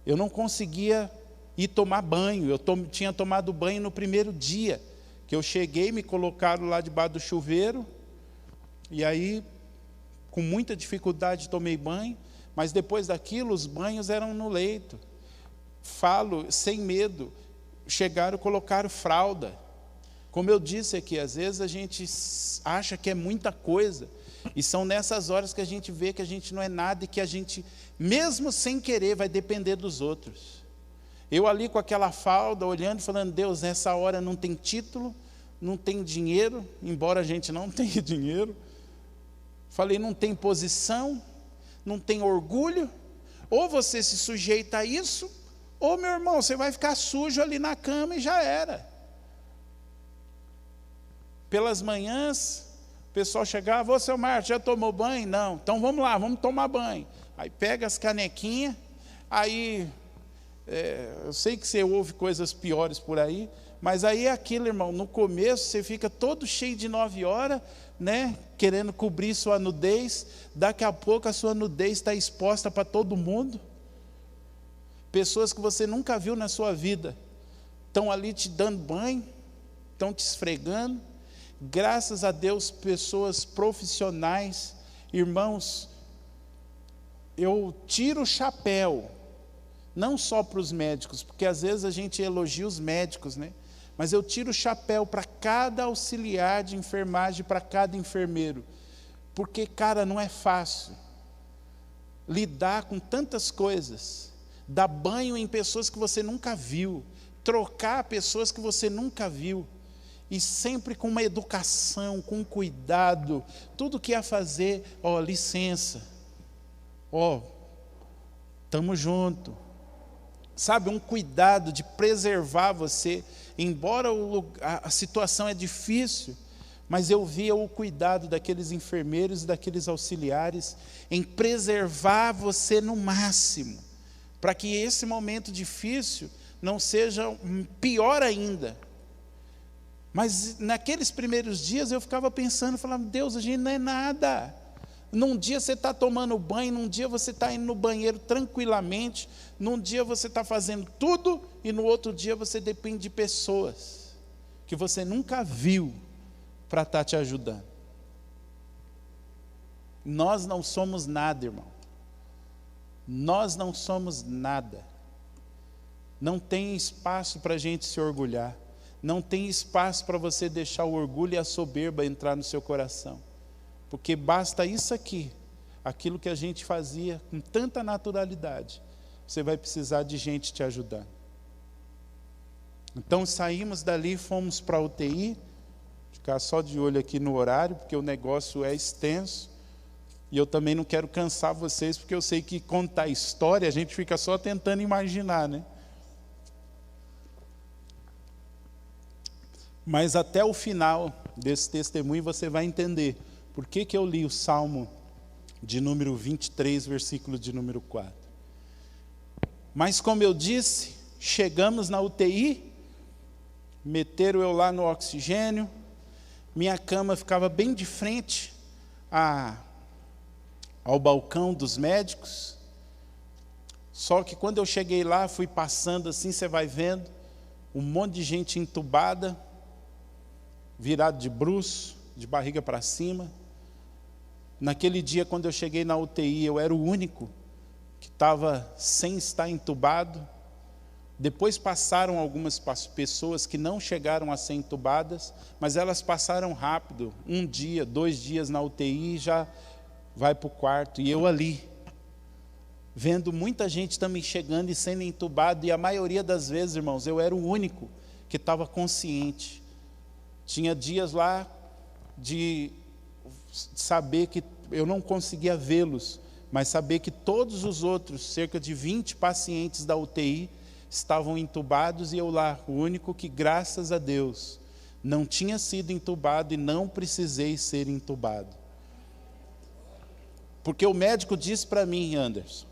Eu não conseguia ir tomar banho. Eu tinha tomado banho no primeiro dia que eu cheguei, me colocaram lá debaixo do chuveiro, e aí, com muita dificuldade, tomei banho, mas depois daquilo, os banhos eram no leito. Falo, sem medo, chegaram e colocaram fralda. Como eu disse aqui, às vezes a gente acha que é muita coisa, e são nessas horas que a gente vê que a gente não é nada, e que a gente, mesmo sem querer, vai depender dos outros. Eu ali com aquela falda, olhando e falando, Deus, nessa hora não tem título, não tem dinheiro, embora a gente não tenha dinheiro. Falei, não tem posição, não tem orgulho, ou você se sujeita a isso, ou, meu irmão, você vai ficar sujo ali na cama e já era. Pelas manhãs, o pessoal chegava, ô, seu Márcio, já tomou banho? Não, então vamos lá, vamos tomar banho. Aí pega as canequinhas, aí, eu sei que você ouve coisas piores por aí, mas aí é aquilo, irmão, no começo você fica todo cheio de 9 horas, né, querendo cobrir sua nudez, daqui a pouco a sua nudez está exposta para todo mundo. Pessoas que você nunca viu na sua vida, estão ali te dando banho, estão te esfregando. Graças a Deus, pessoas profissionais, irmãos, eu tiro o chapéu, não só para os médicos, porque às vezes a gente elogia os médicos, né? Mas eu tiro o chapéu para cada auxiliar de enfermagem, para cada enfermeiro, porque, cara, não é fácil lidar com tantas coisas, dar banho em pessoas que você nunca viu, trocar pessoas que você nunca viu, e sempre com uma educação, com cuidado, tudo que ia fazer, ó, licença, ó, estamos juntos, sabe, um cuidado de preservar você, embora a situação é difícil, mas eu via o cuidado daqueles enfermeiros e daqueles auxiliares, em preservar você no máximo, para que esse momento difícil não seja pior ainda. Mas naqueles primeiros dias eu ficava pensando, falando, Deus, a gente não é nada. Num dia você está tomando banho, num dia você está indo no banheiro tranquilamente, num dia você está fazendo tudo, e no outro dia você depende de pessoas que você nunca viu para estar te ajudando. Nós não somos nada, irmão. Nós não somos nada. Não tem espaço para a gente se orgulhar. Não tem espaço para você deixar o orgulho e a soberba entrar no seu coração. Porque basta isso aqui, aquilo que a gente fazia com tanta naturalidade, você vai precisar de gente te ajudando. Então saímos dali, fomos para a UTI, ficar só de olho aqui no horário, porque o negócio é extenso, e eu também não quero cansar vocês, porque eu sei que contar história, a gente fica só tentando imaginar, né? Mas até o final desse testemunho você vai entender por que eu li o Salmo de número 23, versículo de número 4. Mas como eu disse, chegamos na UTI, meteram eu lá no oxigênio, minha cama ficava bem de frente ao balcão dos médicos. Só que quando eu cheguei lá, fui passando assim, você vai vendo, um monte de gente entubada, virado de bruço, de barriga para cima. Naquele dia, quando eu cheguei na UTI, eu era o único que estava sem estar entubado. Depois passaram algumas pessoas que não chegaram a ser entubadas, mas elas passaram rápido, 1 dia, 2 dias na UTI e já vai para o quarto. E eu ali, vendo muita gente também chegando e sendo entubado, e a maioria das vezes, irmãos, eu era o único que estava consciente. Tinha dias lá de saber que eu não conseguia vê-los, mas saber que todos os outros, cerca de 20 pacientes da UTI, estavam entubados, e eu lá, o único que, graças a Deus, não tinha sido entubado e não precisei ser entubado. Porque o médico disse para mim, Anderson,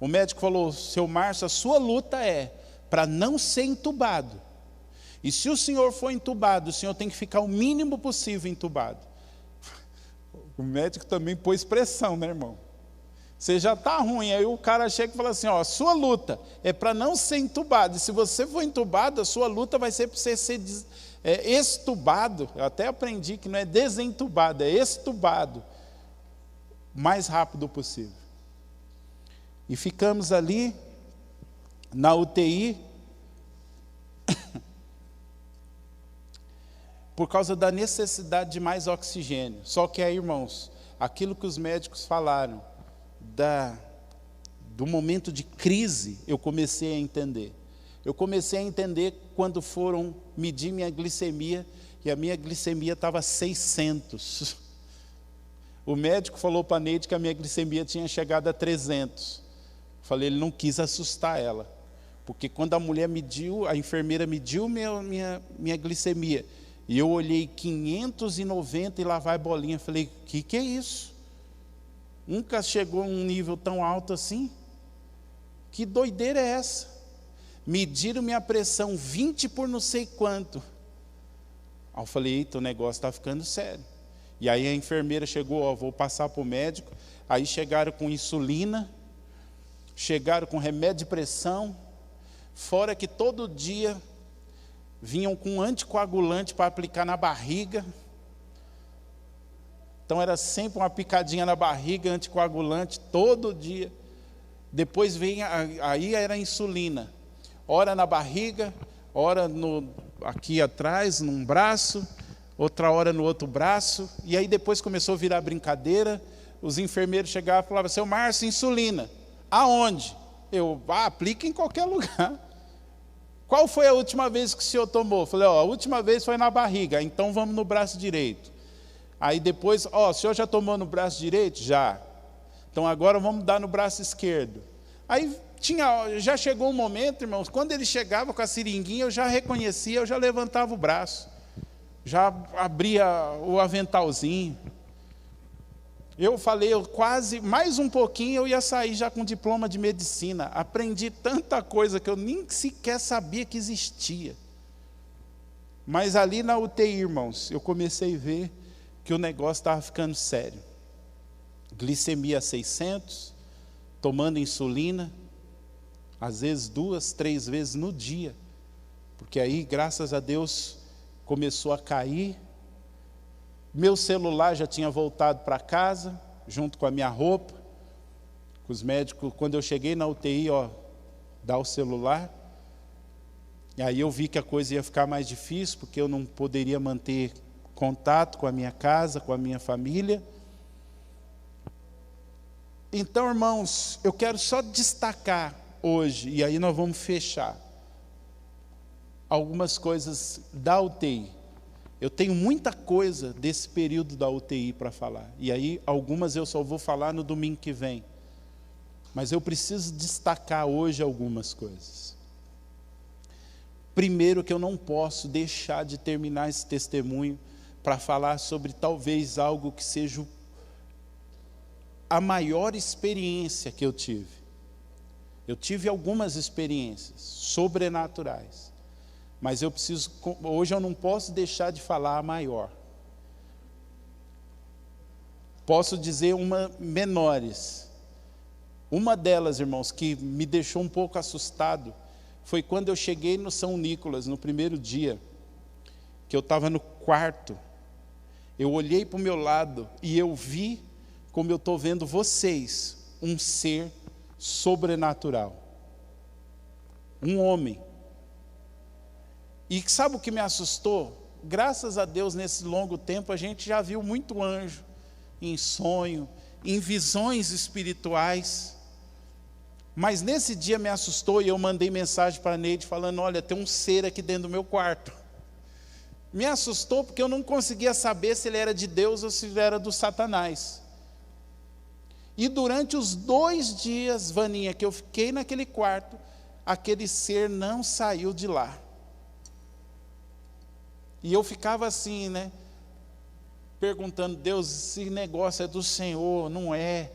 o médico falou, seu Márcio, a sua luta é para não ser entubado. E se o senhor for entubado, o senhor tem que ficar o mínimo possível entubado. O médico também pôs pressão, né, irmão? Você já está ruim, aí o cara chega e fala assim, ó, sua luta é para não ser entubado, e se você for entubado, a sua luta vai ser para você ser extubado. Eu até aprendi que não é desentubado, é extubado, o mais rápido possível. E ficamos ali, na UTI, por causa da necessidade de mais oxigênio. Só que aí, irmãos, aquilo que os médicos falaram, do momento de crise, eu comecei a entender. Eu comecei a entender quando foram medir minha glicemia, e a minha glicemia estava 600. O médico falou para a Neide que a minha glicemia tinha chegado a 300. Falei, ele não quis assustar ela. Porque quando a mulher mediu, a enfermeira mediu minha glicemia, e eu olhei 590 e lá vai bolinha. Falei, o que é isso? Nunca chegou a um nível tão alto assim? Que doideira é essa? Mediram minha pressão 20 por não sei quanto. Aí eu falei, eita, o negócio está ficando sério. E aí a enfermeira chegou, ó, vou passar para o médico. Aí chegaram com insulina, chegaram com remédio de pressão, fora que todo dia vinham com anticoagulante para aplicar na barriga. Então era sempre uma picadinha na barriga, anticoagulante, todo dia. Depois aí era a insulina. Ora na barriga, ora aqui atrás, num braço, outra hora no outro braço. E aí depois começou a virar brincadeira. Os enfermeiros chegavam e falavam, seu Márcio, insulina. Aonde? Aplica em qualquer lugar. Qual foi a última vez que o senhor tomou? Falei, a última vez foi na barriga, então vamos no braço direito. Aí depois, o senhor já tomou no braço direito? Já. Então agora vamos dar no braço esquerdo. Aí já chegou um momento, irmãos, quando ele chegava com a seringuinha, eu já reconhecia, eu já levantava o braço. Já abria o aventalzinho. Eu falei, mais um pouquinho eu ia sair já com diploma de medicina. Aprendi tanta coisa que eu nem sequer sabia que existia. Mas ali na UTI, irmãos, eu comecei a ver que o negócio estava ficando sério. Glicemia 600, tomando insulina, às vezes 2, 3 vezes no dia. Porque aí, graças a Deus, começou a cair. Meu celular já tinha voltado para casa, junto com a minha roupa. Os médicos, quando eu cheguei na UTI, dá o celular. E aí eu vi que a coisa ia ficar mais difícil, porque eu não poderia manter contato com a minha casa, com a minha família. Então, irmãos, eu quero só destacar hoje, e aí nós vamos fechar, algumas coisas da UTI. Eu tenho muita coisa desse período da UTI para falar. E aí, algumas eu só vou falar no domingo que vem. Mas eu preciso destacar hoje algumas coisas. Primeiro, que eu não posso deixar de terminar esse testemunho para falar sobre talvez algo que seja a maior experiência que eu tive. Eu tive algumas experiências sobrenaturais. Mas hoje eu não posso deixar de falar a maior. Posso dizer menores. Uma delas, irmãos, que me deixou um pouco assustado, foi quando eu cheguei no São Nicolas, no primeiro dia, que eu estava no quarto. Eu olhei para o meu lado e eu vi, como eu estou vendo vocês, um ser sobrenatural. Um homem. E sabe o que me assustou? Graças a Deus, nesse longo tempo, a gente já viu muito anjo, em sonho, em visões espirituais. Mas nesse dia me assustou e eu mandei mensagem para a Neide falando, olha, tem um ser aqui dentro do meu quarto. Me assustou porque eu não conseguia saber se ele era de Deus ou se ele era do Satanás. E durante os 2 dias, Vaninha, que eu fiquei naquele quarto, aquele ser não saiu de lá. E eu ficava assim, né? Perguntando, Deus, esse negócio é do Senhor, não é?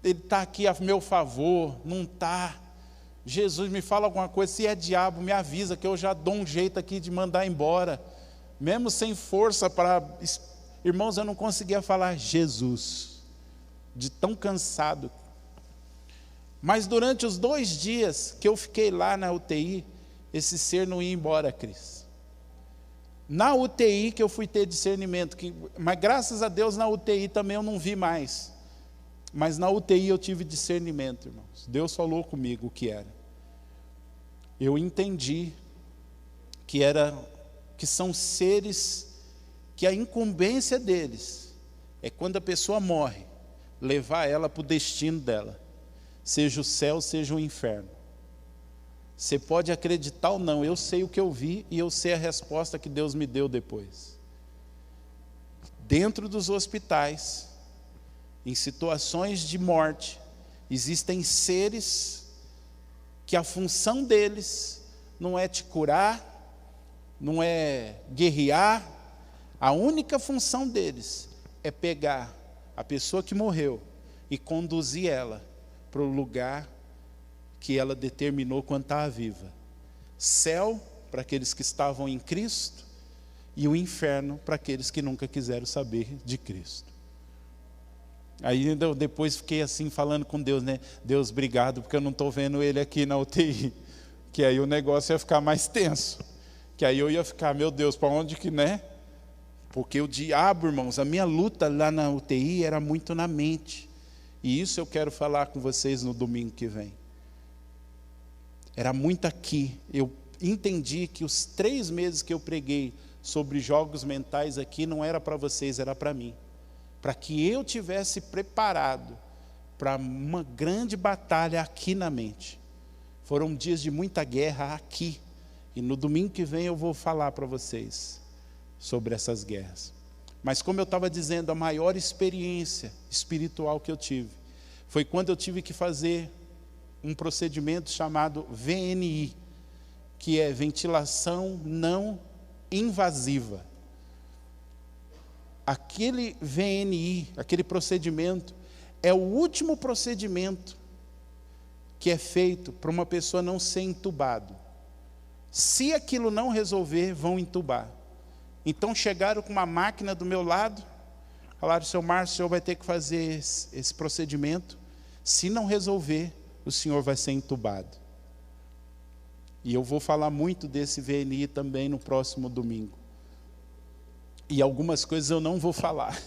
Ele está aqui a meu favor, não está? Jesus, me fala alguma coisa, se é diabo, me avisa que eu já dou um jeito aqui de mandar embora. Mesmo sem força para... Irmãos, eu não conseguia falar Jesus. de tão cansado. Mas durante os 2 dias que eu fiquei lá na UTI, esse ser não ia embora, Cris. Na UTI que eu fui ter discernimento, mas graças a Deus na UTI também eu não vi mais. Mas na UTI eu tive discernimento, irmãos. Deus falou comigo o que era. Eu entendi que são seres que a incumbência deles é quando a pessoa morre, levar ela para o destino dela, seja o céu, seja o inferno. Você pode acreditar ou não, eu sei o que eu vi e eu sei a resposta que Deus me deu depois. Dentro dos hospitais, em situações de morte, existem seres que a função deles não é te curar, não é guerrear, a única função deles é pegar a pessoa que morreu e conduzir ela para o lugar que ela determinou quando estava viva. Céu para aqueles que estavam em Cristo e o inferno para aqueles que nunca quiseram saber de Cristo. Aí depois fiquei assim falando com Deus, né? Deus, obrigado, porque eu não estou vendo ele aqui na UTI, que aí o negócio ia ficar mais tenso, que aí eu ia ficar, meu Deus, para onde que, né? Porque o diabo, irmãos, a minha luta lá na UTI era muito na mente, e isso eu quero falar com vocês no domingo que vem. Era muito aqui. Eu entendi que os 3 meses que eu preguei sobre jogos mentais aqui não era para vocês, era para mim. Para que eu tivesse preparado para uma grande batalha aqui na mente. Foram dias de muita guerra aqui. E no domingo que vem eu vou falar para vocês sobre essas guerras. Mas como eu estava dizendo, a maior experiência espiritual que eu tive foi quando eu tive que fazer um procedimento chamado VNI, que é ventilação não invasiva. Aquele VNI, aquele procedimento, é o último procedimento que é feito para uma pessoa não ser entubada. Se aquilo não resolver, vão entubar. Então chegaram com uma máquina do meu lado, falaram, seu Márcio, o senhor vai ter que fazer esse procedimento. Se não resolver, o senhor vai ser entubado. E eu vou falar muito desse VNI também no próximo domingo. E algumas coisas eu não vou falar.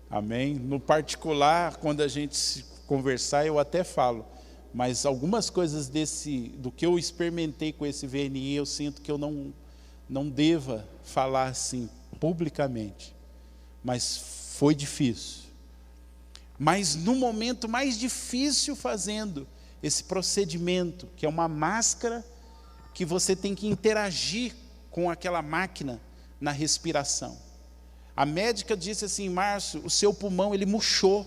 Amém? No particular, quando a gente se conversar, eu até falo. Mas algumas coisas do que eu experimentei com esse VNI, eu sinto que eu não deva falar assim publicamente. Mas foi difícil. Mas no momento mais difícil fazendo esse procedimento, que é uma máscara que você tem que interagir com aquela máquina na respiração. A médica disse assim, Márcio, o seu pulmão ele murchou,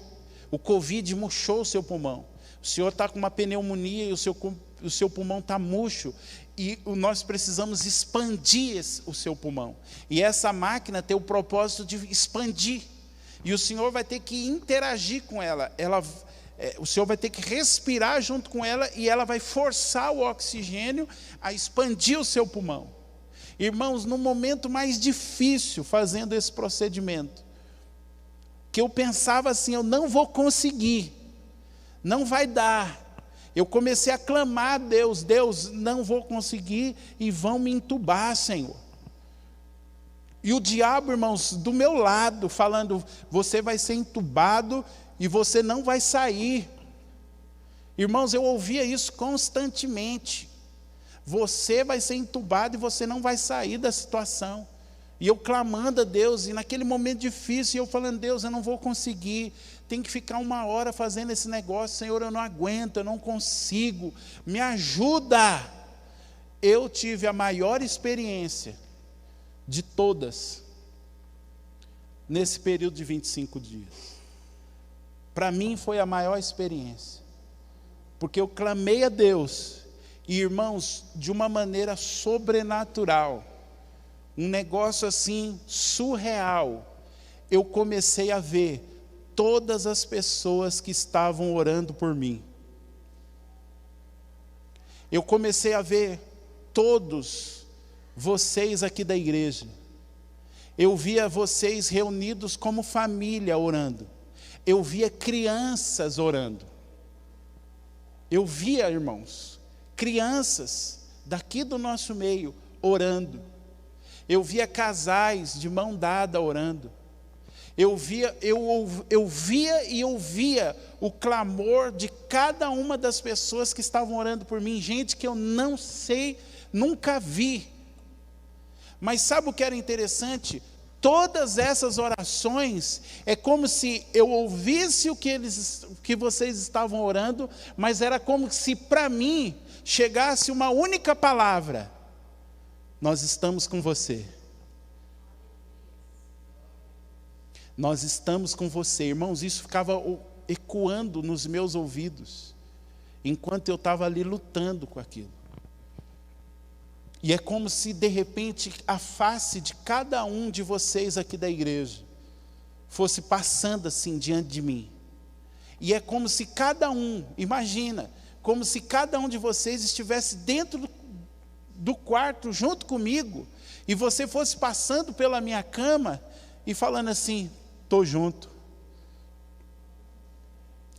o Covid murchou o seu pulmão. O senhor está com uma pneumonia e o seu pulmão está murcho e nós precisamos expandir o seu pulmão. E essa máquina tem o propósito de expandir. E o senhor vai ter que interagir com ela. O senhor vai ter que respirar junto com ela e ela vai forçar o oxigênio a expandir o seu pulmão. Irmãos, no momento mais difícil fazendo esse procedimento, que eu pensava assim, eu não vou conseguir, não vai dar. Eu comecei a clamar a Deus, Deus, não vou conseguir e vão me entubar, Senhor. E o diabo, irmãos, do meu lado, falando, você vai ser entubado e você não vai sair. Irmãos, eu ouvia isso constantemente. Você vai ser entubado e você não vai sair da situação. E eu clamando a Deus, e naquele momento difícil, eu falando, Deus, eu não vou conseguir. Tem que ficar 1 hora fazendo esse negócio, Senhor, eu não aguento, eu não consigo. Me ajuda. Eu tive a maior experiência de todas, nesse período de 25 dias. Para mim foi a maior experiência, porque eu clamei a Deus, e irmãos, de uma maneira sobrenatural, um negócio assim, surreal, eu comecei a ver todas as pessoas que estavam orando por mim. Eu comecei a ver todos vocês aqui da igreja. Eu via vocês reunidos como família orando. eu via crianças orando. Eu via, irmãos, crianças daqui do nosso meio orando. Eu via casais de mão dada orando. Eu via e ouvia o clamor de cada uma das pessoas que estavam orando por mim. Gente que eu não sei, nunca vi. Mas sabe o que era interessante? Todas essas orações, é como se eu ouvisse o que vocês estavam orando, mas era como se para mim chegasse uma única palavra: nós estamos com você. Nós estamos com você. Irmãos, isso ficava ecoando nos meus ouvidos, enquanto eu estava ali lutando com aquilo. E é como se de repente a face de cada um de vocês aqui da igreja fosse passando assim diante de mim. E é como se cada um, imagina, como se cada um de vocês estivesse dentro do quarto junto comigo, e você fosse passando pela minha cama e falando assim: estou junto.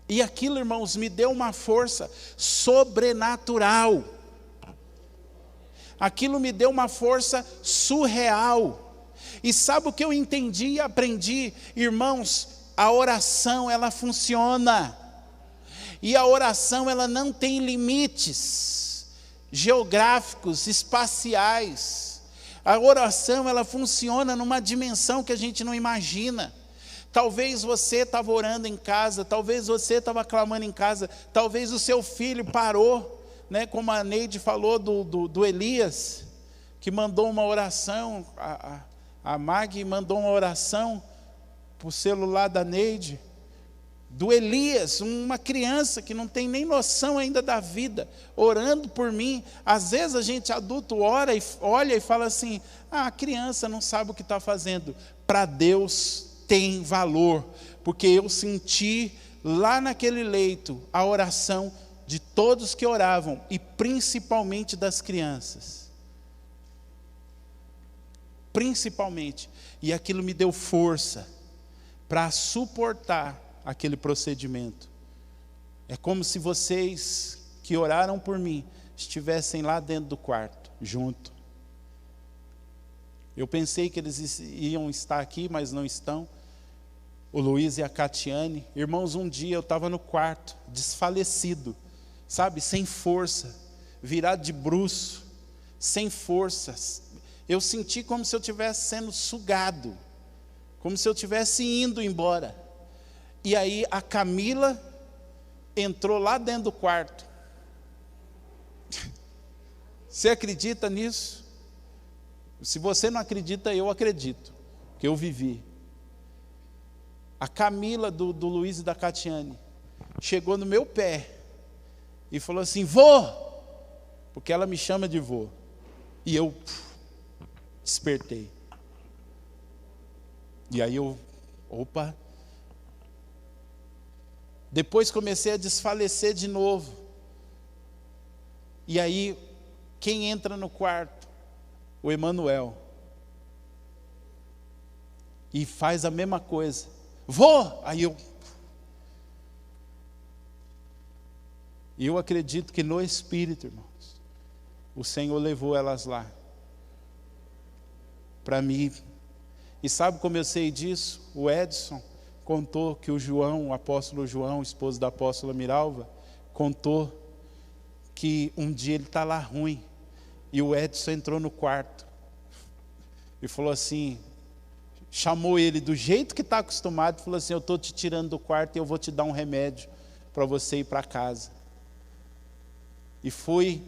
E aquilo, irmãos, me deu uma força sobrenatural. Aquilo me deu uma força surreal. E sabe o que eu entendi e aprendi? Irmãos, a oração, ela funciona. E a oração, ela não tem limites geográficos, espaciais. A oração, ela funciona numa dimensão que a gente não imagina. Talvez você estava orando em casa, talvez você estava clamando em casa, talvez o seu filho parou, né, como a Neide falou do Elias, que mandou uma oração, a Mag mandou uma oração para o celular da Neide, do Elias, uma criança que não tem nem noção ainda da vida, orando por mim. Às vezes a gente adulto ora e olha e fala assim: a criança não sabe o que está fazendo. Para Deus tem valor, porque eu senti lá naquele leito a oração de todos que oravam, e principalmente das crianças. Principalmente. E aquilo me deu força para suportar aquele procedimento. É como se vocês que oraram por mim estivessem lá dentro do quarto, junto. Eu pensei que eles iam estar aqui, mas não estão. O Luiz e a Catiane. Irmãos, um dia eu estava no quarto, desfalecido, sabe, sem força, virado de bruço, sem forças. Eu senti como se eu estivesse sendo sugado, como se eu estivesse indo embora. E aí a Camila entrou lá dentro do quarto. Você acredita nisso? Se você não acredita, eu acredito, que eu vivi. A Camila do Luiz e da Catiane chegou no meu pé e falou assim: vô, porque ela me chama de vô. E eu despertei. E aí eu, opa. Depois comecei a desfalecer de novo. E aí, quem entra no quarto? O Emanuel. E faz a mesma coisa. Vô! Aí eu acredito que no Espírito, irmãos, o Senhor levou elas lá para mim. E sabe como eu sei disso? O Edson contou que o João, o apóstolo João, esposo da apóstola Miralva, contou que um dia ele está lá ruim, e o Edson entrou no quarto e falou assim, chamou ele do jeito que está acostumado, falou assim: eu estou te tirando do quarto e eu vou te dar um remédio para você ir para casa. E foi,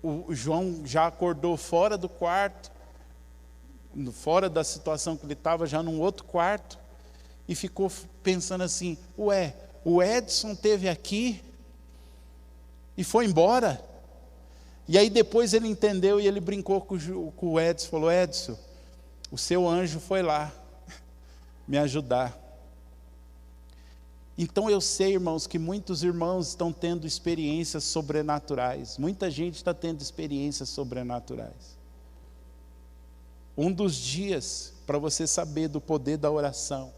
o João já acordou fora do quarto, fora da situação que ele estava, já num outro quarto, e ficou pensando assim: ué, o Edson esteve aqui e foi embora? E aí depois ele entendeu e ele brincou com o Edson, falou: Edson, o seu anjo foi lá me ajudar. Então eu sei, irmãos, que muitos irmãos estão tendo experiências sobrenaturais. Muita gente está tendo experiências sobrenaturais. Um dos dias para você saber do poder da oração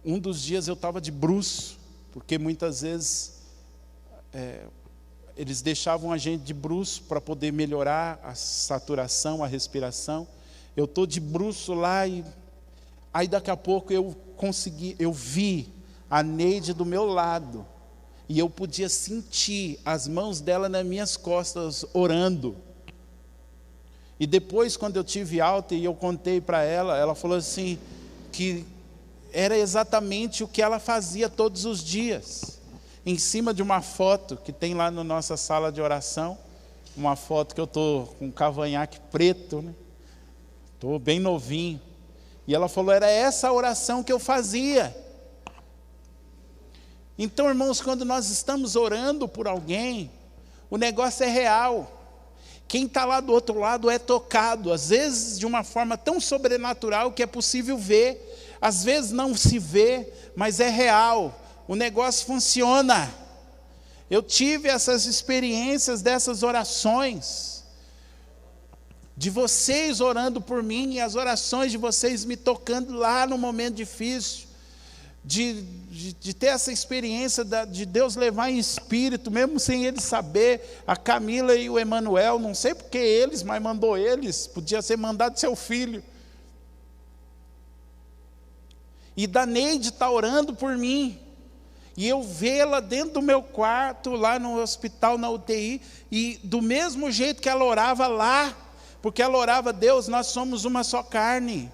Um dos dias eu estava de bruço, porque muitas vezes eles deixavam a gente de bruço para poder melhorar a saturação, a respiração. Eu estou de bruço lá e aí daqui a pouco eu vi a Neide do meu lado e eu podia sentir as mãos dela nas minhas costas orando. E depois, quando eu tive alta e eu contei para ela, ela falou assim que era exatamente o que ela fazia todos os dias. Em cima de uma foto que tem lá na nossa sala de oração, uma foto que eu estou com um cavanhaque preto, né? Estou bem novinho. E ela falou, era essa a oração que eu fazia. Então, irmãos, quando nós estamos orando por alguém, o negócio é real. Quem está lá do outro lado é tocado, às vezes de uma forma tão sobrenatural que é possível ver. Às vezes não se vê, mas é real. O negócio funciona. Eu tive essas experiências dessas orações, de vocês orando por mim, e as orações de vocês me tocando lá no momento difícil, de ter essa experiência de Deus levar em espírito, mesmo sem eles saber, a Camila e o Emanuel, não sei porque eles, mas mandou eles, podia ser mandado seu filho. E da Neide está orando por mim, e eu vê-la dentro do meu quarto, lá no hospital, na UTI, e do mesmo jeito que ela orava lá, porque ela orava, Deus, nós somos uma só carne.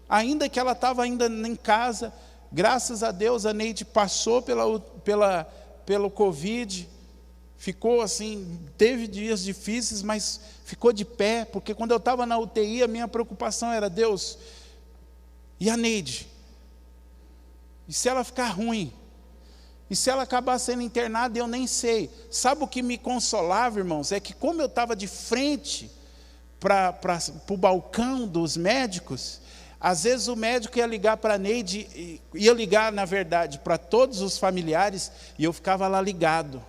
Ainda que ela estava ainda em casa, graças a Deus a Neide passou pelo Covid, ficou assim, teve dias difíceis, mas ficou de pé, porque quando eu estava na UTI, a minha preocupação era, Deus, e a Neide? E se ela ficar ruim? E se ela acabar sendo internada, eu nem sei. Sabe o que me consolava, irmãos? É que como eu estava de frente para o balcão dos médicos, às vezes o médico ia ligar para a Neide, ia ligar, na verdade, para todos os familiares, e eu ficava lá ligado.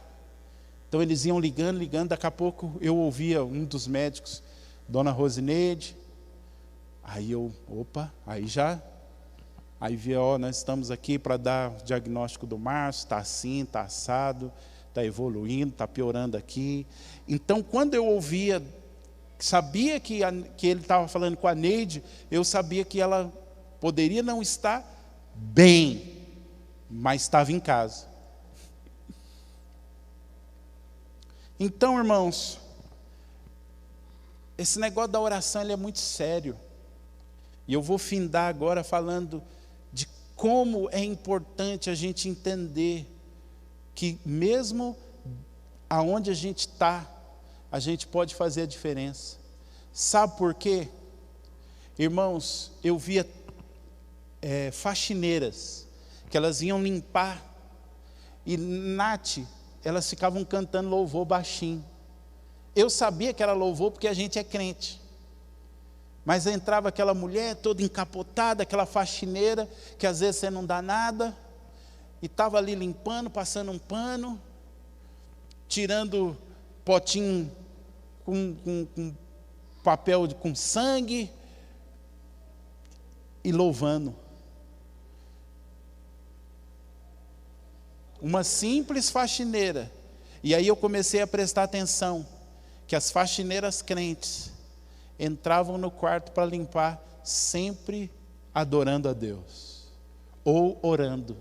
Então eles iam ligando, daqui a pouco eu ouvia um dos médicos, Dona Rosineide. Aí aí via, nós estamos aqui para dar o diagnóstico do Márcio, está assim, está assado, está evoluindo, está piorando aqui. Então, quando eu ouvia, sabia que ele estava falando com a Neide, eu sabia que ela poderia não estar bem, mas estava em casa. Então, irmãos, esse negócio da oração ele é muito sério. E eu vou findar agora falando de como é importante a gente entender que mesmo aonde a gente está, a gente pode fazer a diferença. Sabe por quê? Irmãos, eu via faxineiras, que elas iam limpar, e elas ficavam cantando louvor baixinho. Eu sabia que era louvor porque a gente é crente. Mas entrava aquela mulher toda encapotada, aquela faxineira, que às vezes você não dá nada, e estava ali limpando, passando um pano, tirando potinho com papel com sangue, e louvando. Uma simples faxineira. E aí eu comecei a prestar atenção, que as faxineiras crentes entravam no quarto para limpar, sempre adorando a Deus, ou orando,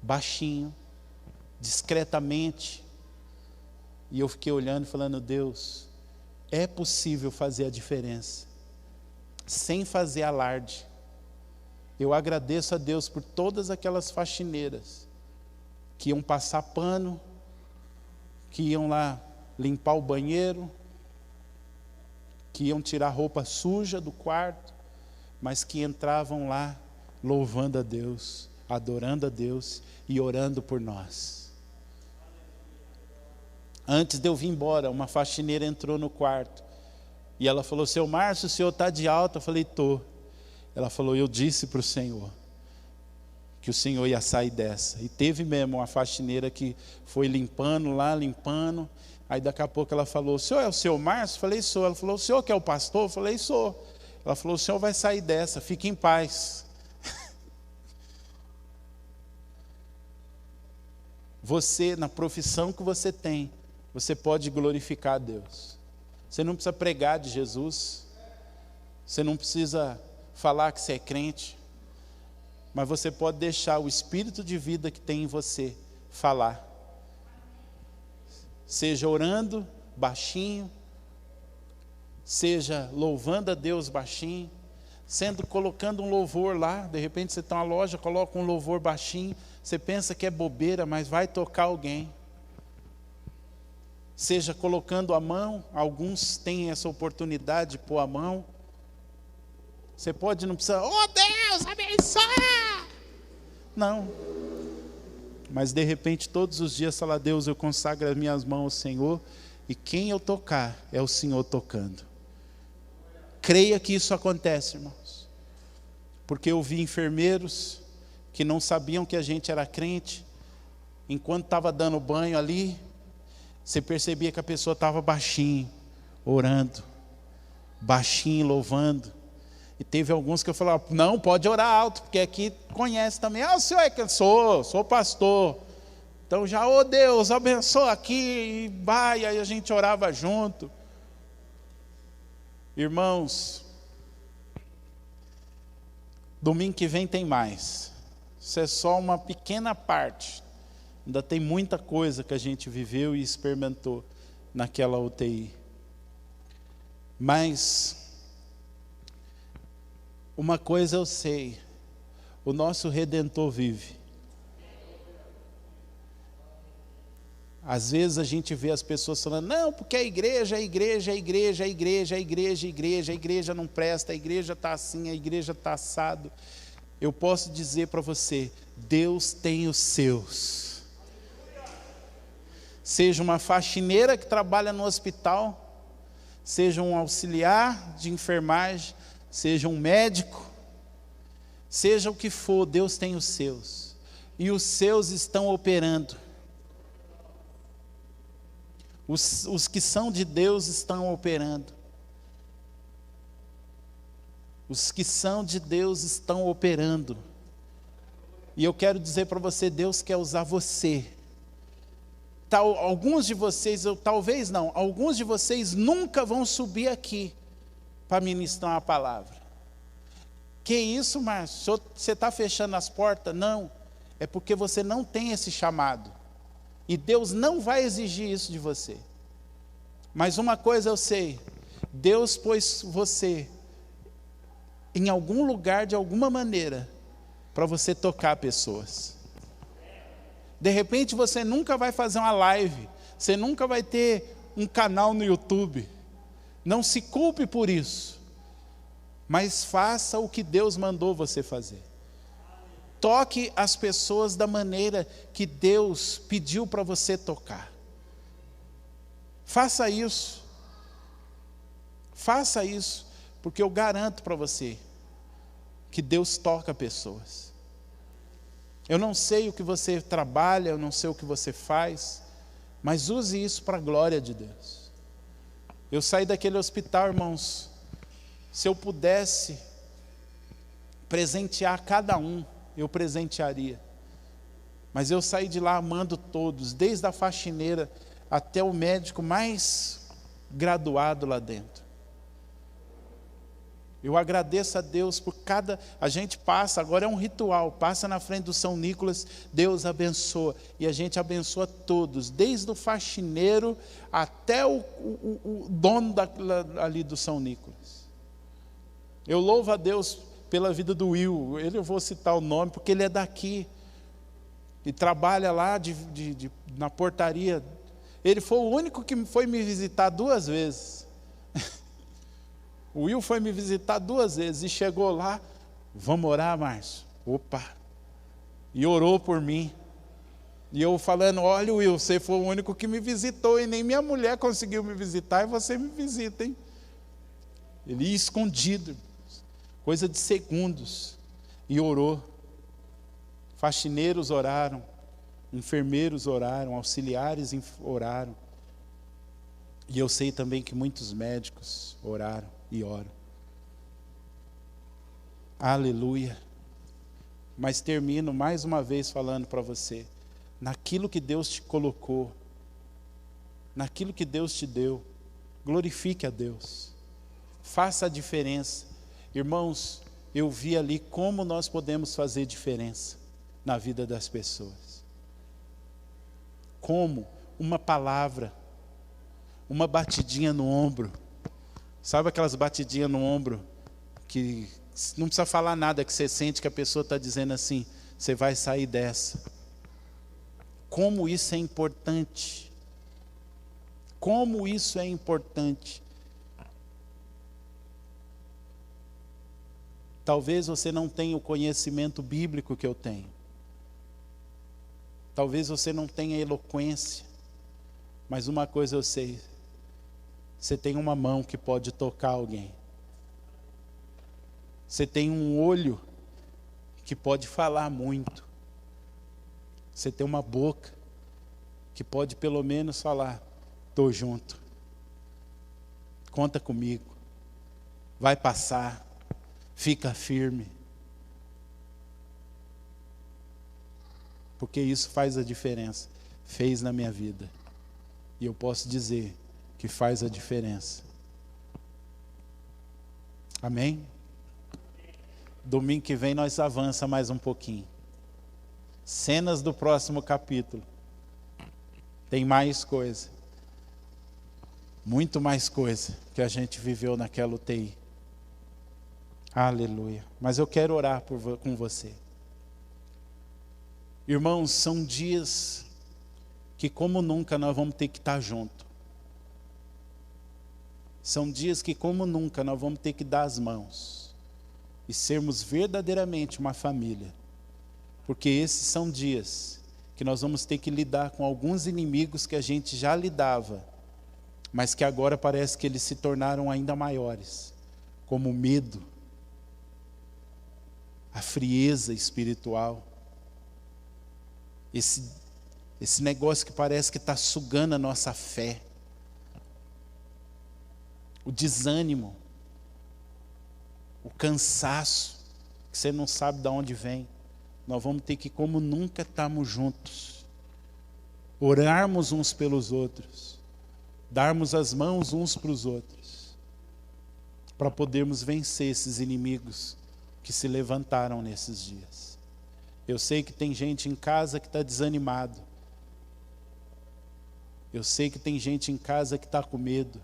baixinho, discretamente. E eu fiquei olhando e falando, Deus, é possível fazer a diferença, sem fazer alarde. Eu agradeço a Deus por todas aquelas faxineiras, que iam passar pano, que iam lá limpar o banheiro, que iam tirar roupa suja do quarto, mas que entravam lá louvando a Deus, adorando a Deus e orando por nós. Antes de eu vir embora, uma faxineira entrou no quarto e ela falou, seu Márcio, o senhor está de alta? Eu falei, estou. Ela falou, eu disse para o senhor que o senhor ia sair dessa. E teve mesmo uma faxineira que foi limpando lá, limpando. Aí daqui a pouco ela falou, o senhor é o seu Márcio? Eu falei, sou. Ela falou, o senhor que é o pastor? Eu falei, sou. Ela falou, o senhor vai sair dessa, fique em paz. você, na profissão que você tem, você pode glorificar a Deus. Você não precisa pregar de Jesus, você não precisa falar que você é crente, mas você pode deixar o espírito de vida que tem em você falar. Seja orando baixinho, seja louvando a Deus baixinho, colocando um louvor lá. De repente você está na loja, coloca um louvor baixinho, você pensa que é bobeira, mas vai tocar alguém. Seja colocando a mão, alguns têm essa oportunidade de pôr a mão. Você pode, não precisa, oh Deus, abençoa! Não. Mas de repente todos os dias fala, Deus, eu consagro as minhas mãos ao Senhor, e quem eu tocar é o Senhor tocando. Creia que isso acontece, irmãos. Porque eu vi enfermeiros que não sabiam que a gente era crente, enquanto estava dando banho ali, você percebia que a pessoa estava baixinho, orando, baixinho, louvando. E teve alguns que eu falava, não, pode orar alto, porque aqui conhece também. Ah, o senhor é que sou pastor. Então já, oh Deus, abençoa aqui, e vai, aí a gente orava junto. Irmãos, domingo que vem tem mais. Isso é só uma pequena parte. Ainda tem muita coisa que a gente viveu e experimentou naquela UTI. Mas uma coisa eu sei, o nosso Redentor vive. Às vezes a gente vê as pessoas falando, não, porque a igreja não presta, a igreja está assim, a igreja está assado. Eu posso dizer para você, Deus tem os seus. Seja uma faxineira que trabalha no hospital, seja um auxiliar de enfermagem, seja um médico, seja o que for, Deus tem os seus. E os seus estão operando. Os que são de Deus estão operando. Os que são de Deus estão operando. E eu quero dizer para você, Deus quer usar você. Alguns de vocês, alguns de vocês nunca vão subir aqui para ministrar uma palavra. Que isso, Márcio? Você está fechando as portas? Não, é porque você não tem esse chamado. E Deus não vai exigir isso de você. Mas uma coisa eu sei, Deus pôs você em algum lugar, de alguma maneira, para você tocar pessoas. De repente você nunca vai fazer uma live, você nunca vai ter um canal no YouTube. Não se culpe por isso, mas faça o que Deus mandou você fazer. Toque as pessoas da maneira que Deus pediu para você tocar. Faça isso. Faça isso, porque eu garanto para você que Deus toca pessoas. Eu não sei o que você trabalha, eu não sei o que você faz, mas use isso para a glória de Deus. Eu saí daquele hospital, irmãos, se eu pudesse presentear cada um, eu presentearia. Mas eu saí de lá amando todos, desde a faxineira até o médico mais graduado lá dentro. Eu agradeço a Deus por a gente passa, agora é um ritual, passa na frente do São Nicolas, Deus abençoa, e a gente abençoa todos, desde o faxineiro até o dono ali do São Nicolas. Eu louvo a Deus pela vida do Will, eu vou citar o nome, porque ele é daqui, e trabalha lá na portaria. Ele foi o único que foi me visitar 2 vezes. O Will foi me visitar 2 vezes e chegou lá, vamos orar, Márcio? Opa! E orou por mim. E eu falando, olha Will, você foi o único que me visitou e nem minha mulher conseguiu me visitar e você me visita, hein? Ele ia escondido, coisa de segundos, e orou. Faxineiros oraram, enfermeiros oraram, auxiliares oraram. E eu sei também que muitos médicos oraram e oram. Aleluia. Mas termino mais uma vez falando para você, naquilo que Deus te colocou, naquilo que Deus te deu. Glorifique a Deus, faça a diferença. Irmãos, eu vi ali como nós podemos fazer diferença na vida das pessoas. Como uma palavra, uma batidinha no ombro. Sabe aquelas batidinhas no ombro que não precisa falar nada, que você sente que a pessoa está dizendo assim: você vai sair dessa. Como isso é importante. Como isso é importante. Talvez você não tenha o conhecimento bíblico que eu tenho. Talvez você não tenha eloquência. Mas uma coisa eu sei: você tem uma mão que pode tocar alguém. Você tem um olho que pode falar muito. Você tem uma boca que pode pelo menos falar: estou junto, conta comigo, vai passar, fica firme. Porque isso faz a diferença, fez na minha vida. E eu posso dizer que faz a diferença. Amém? Domingo que vem nós avança mais um pouquinho. Cenas do próximo capítulo. Tem mais coisa. Muito mais coisa que a gente viveu naquela UTI. Aleluia. Mas eu quero orar com você. Irmãos, são dias que como nunca nós vamos ter que estar junto. São dias que como nunca nós vamos ter que dar as mãos e sermos verdadeiramente uma família. Porque esses são dias que nós vamos ter que lidar com alguns inimigos que a gente já lidava, mas que agora parece que eles se tornaram ainda maiores, como o medo, a frieza espiritual, esse negócio que parece que está sugando a nossa fé, o desânimo, o cansaço, que você não sabe de onde vem. Nós vamos ter que, como nunca estamos juntos, orarmos uns pelos outros, darmos as mãos uns para os outros, para podermos vencer esses inimigos que se levantaram nesses dias. Eu sei que tem gente em casa que está desanimado. Eu sei que tem gente em casa que está com medo.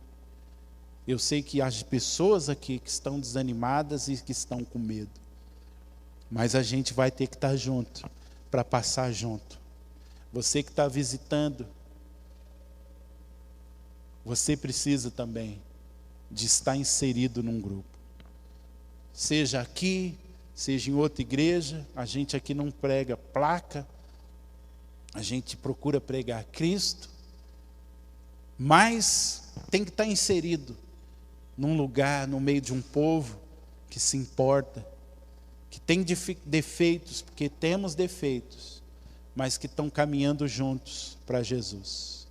Eu sei que há pessoas aqui que estão desanimadas e que estão com medo. Mas a gente vai ter que estar junto, para passar junto. Você que está visitando, você precisa também de estar inserido num grupo. Seja aqui, seja em outra igreja. A gente aqui não prega placa, a gente procura pregar Cristo, mas tem que estar inserido num lugar, no meio de um povo que se importa, que tem defeitos, porque temos defeitos, mas que estão caminhando juntos para Jesus.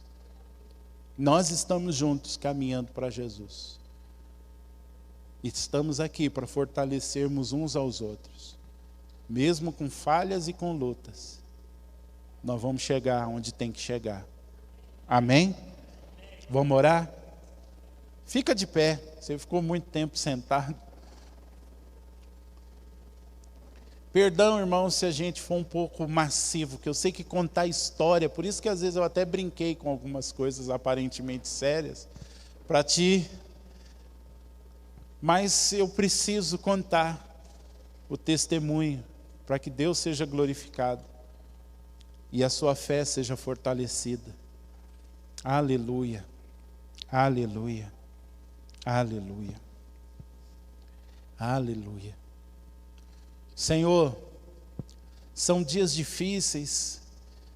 Nós estamos juntos caminhando para Jesus. E estamos aqui para fortalecermos uns aos outros. Mesmo com falhas e com lutas, nós vamos chegar onde tem que chegar. Amém? Vamos orar? Fica de pé, você ficou muito tempo sentado. Perdão, irmãos, se a gente for um pouco massivo, que eu sei que contar história, por isso que às vezes eu até brinquei com algumas coisas aparentemente sérias, para ti, mas eu preciso contar o testemunho, para que Deus seja glorificado, e a sua fé seja fortalecida. Aleluia, aleluia, aleluia, aleluia. Senhor, são dias difíceis,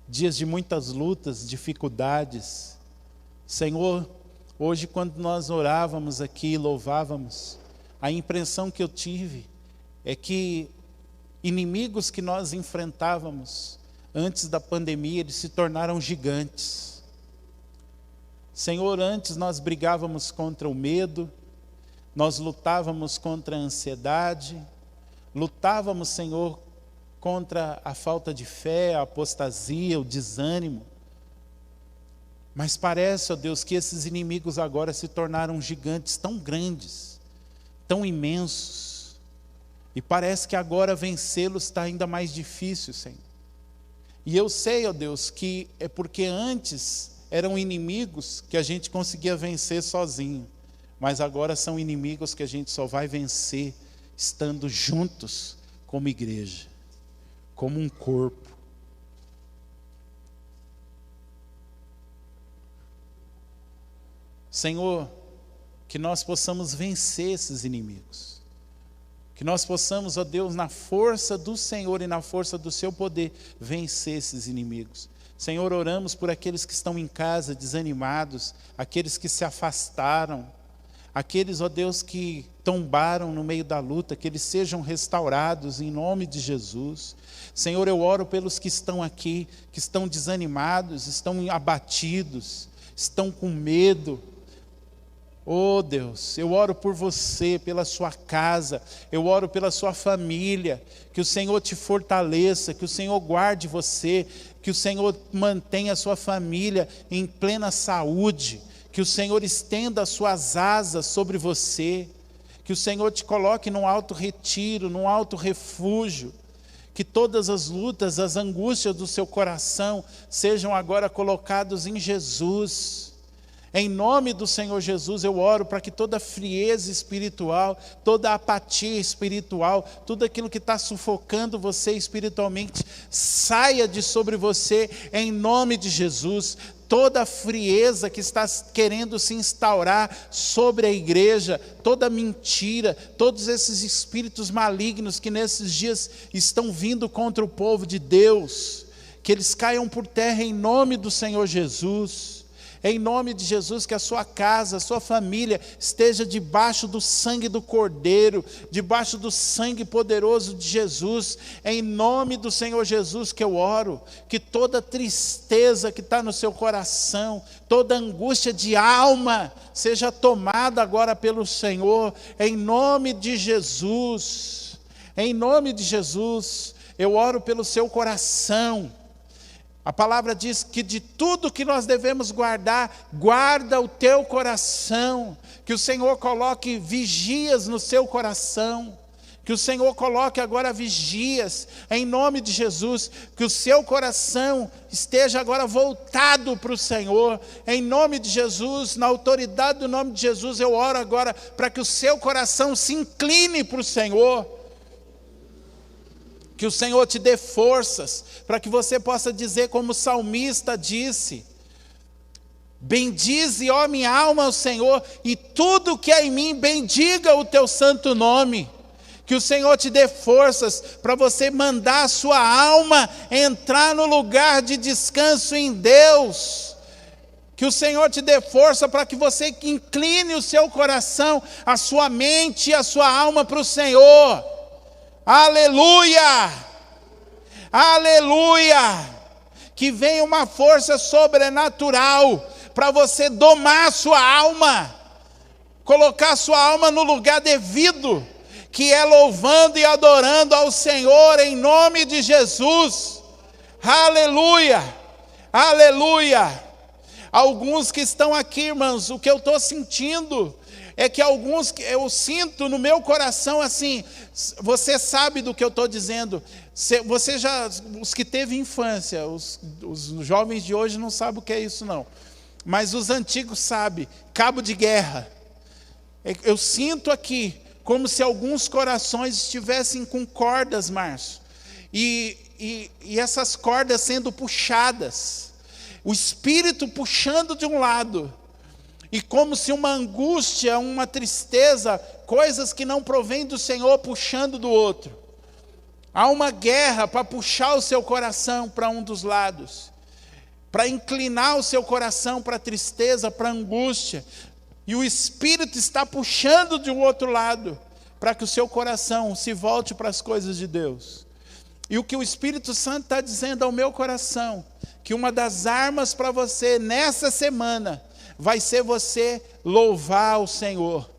dias de muitas lutas, dificuldades. Senhor, hoje quando nós orávamos aqui, louvávamos, a impressão que eu tive é que inimigos que nós enfrentávamos antes da pandemia, eles se tornaram gigantes. Senhor, antes nós brigávamos contra o medo, nós lutávamos contra a ansiedade, lutávamos, Senhor, contra a falta de fé, a apostasia, o desânimo. Mas parece, ó Deus, que esses inimigos agora se tornaram gigantes tão grandes, tão imensos. E parece que agora vencê-los está ainda mais difícil, Senhor. E eu sei, ó Deus, que é porque antes eram inimigos que a gente conseguia vencer sozinho. Mas agora são inimigos que a gente só vai vencer estando juntos como igreja, como um corpo. Senhor, que nós possamos vencer esses inimigos. Que nós possamos, ó Deus, na força do Senhor e na força do seu poder, vencer esses inimigos. Senhor, oramos por aqueles que estão em casa desanimados, aqueles que se afastaram, aqueles, ó Deus, que tombaram no meio da luta, que eles sejam restaurados em nome de Jesus. Senhor, eu oro pelos que estão aqui, que estão desanimados, estão abatidos, estão com medo. Oh Deus, eu oro por você, pela sua casa, eu oro pela sua família, que o Senhor te fortaleça, que o Senhor guarde você, que o Senhor mantenha a sua família em plena saúde, que o Senhor estenda as suas asas sobre você, que o Senhor te coloque num alto retiro, num alto refúgio, que todas as lutas, as angústias do seu coração sejam agora colocados em Jesus. Em nome do Senhor Jesus eu oro para que toda frieza espiritual, toda apatia espiritual, tudo aquilo que está sufocando você espiritualmente, saia de sobre você em nome de Jesus. Toda frieza que está querendo se instaurar sobre a igreja, toda mentira, todos esses espíritos malignos que nesses dias estão vindo contra o povo de Deus, que eles caiam por terra em nome do Senhor Jesus. Em nome de Jesus, que a sua casa, a sua família esteja debaixo do sangue do Cordeiro, debaixo do sangue poderoso de Jesus. Em nome do Senhor Jesus que eu oro, que toda tristeza que está no seu coração, toda angústia de alma, seja tomada agora pelo Senhor, em nome de Jesus. Em nome de Jesus, eu oro pelo seu coração. A palavra diz que de tudo que nós devemos guardar, guarda o teu coração, que o Senhor coloque vigias no seu coração, que o Senhor coloque agora vigias, em nome de Jesus, que o seu coração esteja agora voltado para o Senhor, em nome de Jesus, na autoridade do nome de Jesus, eu oro agora para que o seu coração se incline para o Senhor, que o Senhor te dê forças, para que você possa dizer como o salmista disse: bendize, ó minha alma, ao Senhor, e tudo que é em mim, bendiga o teu santo nome. Que o Senhor te dê forças, para você mandar a sua alma entrar no lugar de descanso em Deus. Que o Senhor te dê força, para que você incline o seu coração, a sua mente e a sua alma para o Senhor. Aleluia! Aleluia! Que venha uma força sobrenatural para você domar a sua alma, colocar a sua alma no lugar devido, que é louvando e adorando ao Senhor em nome de Jesus. Aleluia! Aleluia! Alguns que estão aqui, irmãos, o que eu estou sentindo é que alguns, eu sinto no meu coração assim, você sabe do que eu estou dizendo, você já, os que teve infância, os jovens de hoje não sabem o que é isso não, mas os antigos sabem, cabo de guerra. Eu sinto aqui, como se alguns corações estivessem com cordas, Márcio, e essas cordas sendo puxadas, o Espírito puxando de um lado, e como se uma angústia, uma tristeza, coisas que não provêm do Senhor puxando do outro. Há uma guerra para puxar o seu coração para um dos lados, para inclinar o seu coração para a tristeza, para a angústia. E o Espírito está puxando de um outro lado, para que o seu coração se volte para as coisas de Deus. E o que o Espírito Santo está dizendo ao meu coração, que uma das armas para você nessa semana vai ser você louvar o Senhor,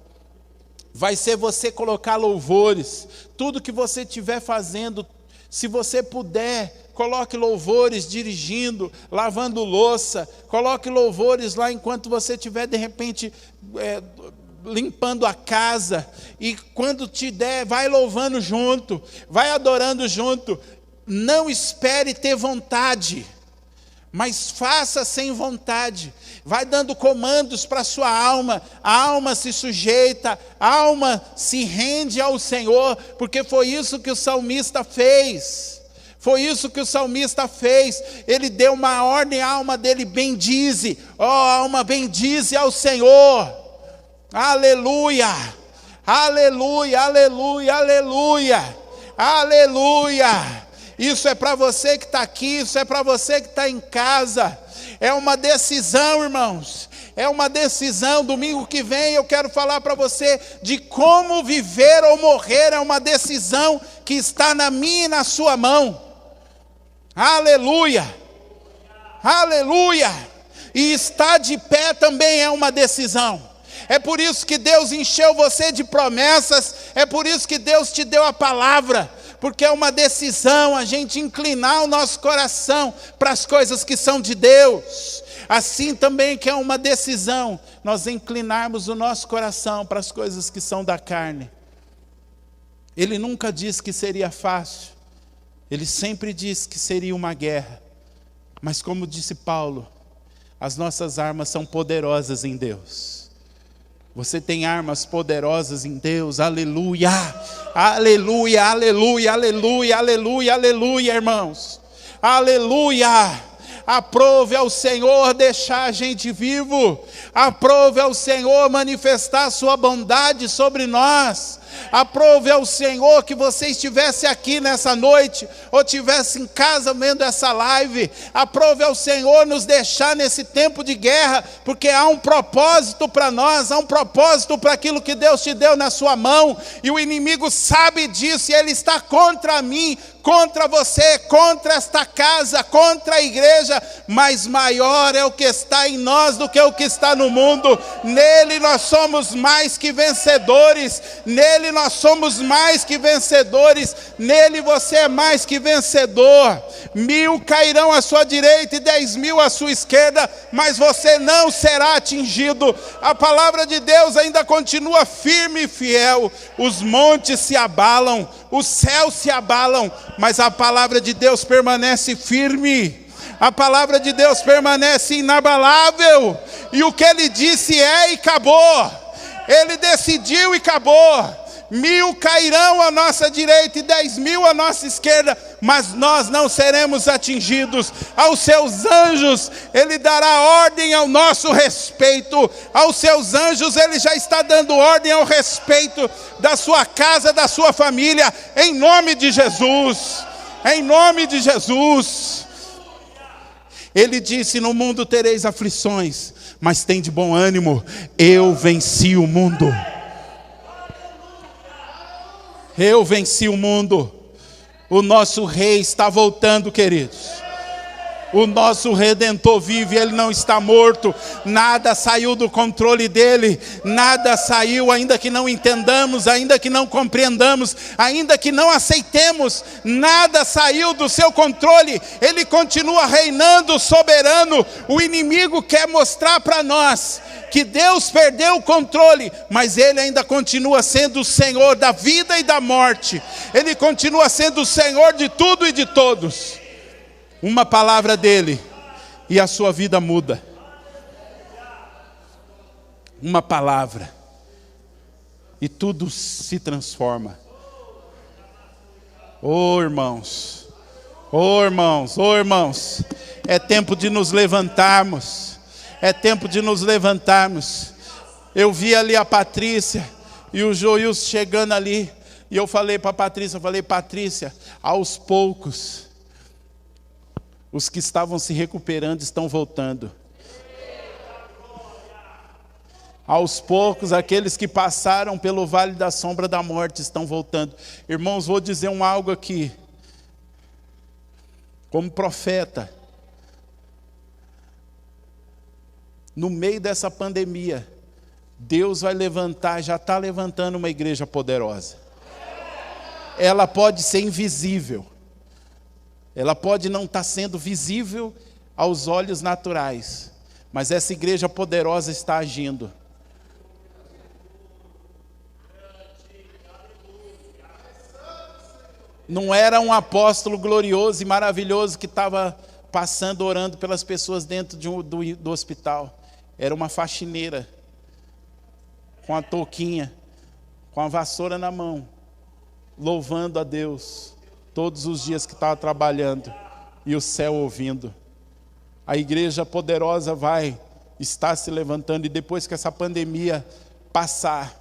vai ser você colocar louvores, tudo que você estiver fazendo, Se você puder, coloque louvores dirigindo, lavando louça, coloque louvores lá enquanto você estiver de repente limpando a casa, e quando te der, vai louvando junto, vai adorando junto. Não espere ter vontade, mas faça sem vontade. Vai dando comandos para a sua alma, a alma se sujeita, a alma se rende ao Senhor, porque foi isso que o salmista fez. Foi isso que o salmista fez. Ele deu uma ordem à alma dele: bendize, ó alma, bendize ao Senhor. Aleluia, aleluia, aleluia, aleluia, aleluia. Isso é para você que está aqui, isso é para você que está em casa. É uma decisão, irmãos. É uma decisão. Domingo que vem eu quero falar para você de como viver ou morrer. É uma decisão que está na minha e na sua mão. Aleluia, aleluia. E estar de pé também é uma decisão. É por isso que Deus encheu você de promessas. É por isso que Deus te deu a palavra. Porque é uma decisão a gente inclinar o nosso coração para as coisas que são de Deus. Assim também que é uma decisão nós inclinarmos o nosso coração para as coisas que são da carne. Ele nunca disse que seria fácil. Ele sempre disse que seria uma guerra. Mas como disse Paulo, as nossas armas são poderosas em Deus. Você tem armas poderosas em Deus, aleluia, aleluia, aleluia, aleluia, aleluia, aleluia, irmãos, aleluia. Aprove ao Senhor deixar a gente vivo, aprove ao Senhor manifestar a sua bondade sobre nós. Aprove ao Senhor que você estivesse aqui nessa noite, ou estivesse em casa vendo essa live. Aprove ao Senhor nos deixar nesse tempo de guerra, porque há um propósito para nós, há um propósito para aquilo que Deus te deu na sua mão, e o inimigo sabe disso, e ele está contra mim, contra você, contra esta casa, contra a igreja, mas maior é o que está em nós do que o que está no mundo. Nele nós somos mais que vencedores, nele nós somos mais que vencedores, nele você é mais que vencedor. 1000 cairão à sua direita e 10.000 à sua esquerda, mas você não será atingido. A palavra de Deus ainda continua firme e fiel. Os montes se abalam, os céus se abalam, mas a palavra de Deus permanece firme. A palavra de Deus permanece inabalável. E o que ele disse é e acabou. Ele decidiu e acabou. 1000 cairão à nossa direita e 10.000 à nossa esquerda, mas nós não seremos atingidos. Aos seus anjos ele dará ordem ao nosso respeito. Aos seus anjos ele já está dando ordem ao respeito da sua casa, da sua família, em nome de Jesus. Em nome de Jesus. Ele disse: no mundo tereis aflições, mas tem de bom ânimo, eu venci o mundo. Eu venci o mundo. O nosso rei está voltando, queridos. O nosso Redentor vive, ele não está morto. Nada saiu do controle dele. Nada saiu, ainda que não entendamos, ainda que não compreendamos, ainda que não aceitemos. Nada saiu do seu controle. Ele continua reinando soberano. O inimigo quer mostrar para nós que Deus perdeu o controle, mas ele ainda continua sendo o Senhor da vida e da morte. Ele continua sendo o Senhor de tudo e de todos. Uma palavra dele e a sua vida muda. Uma palavra e tudo se transforma. Oh irmãos, oh irmãos, oh irmãos, é tempo de nos levantarmos. É tempo de nos levantarmos. Eu vi ali a Patrícia e o Joilson chegando ali. E eu falei para a Patrícia, Patrícia, aos poucos, os que estavam se recuperando estão voltando. Aos poucos, aqueles que passaram pelo vale da sombra da morte estão voltando. Irmãos, vou dizer algo aqui. Como profeta, no meio dessa pandemia, Deus vai levantar, já está levantando uma igreja poderosa. Ela pode ser invisível, Ela pode não estar sendo visível aos olhos naturais, mas essa igreja poderosa está agindo. Não era um apóstolo glorioso e maravilhoso que estava passando, orando pelas pessoas dentro do hospital. Era uma faxineira, com a touquinha, com a vassoura na mão, louvando a Deus, todos os dias que estava trabalhando, e o céu ouvindo. A igreja poderosa vai estar se levantando, e depois que essa pandemia passar,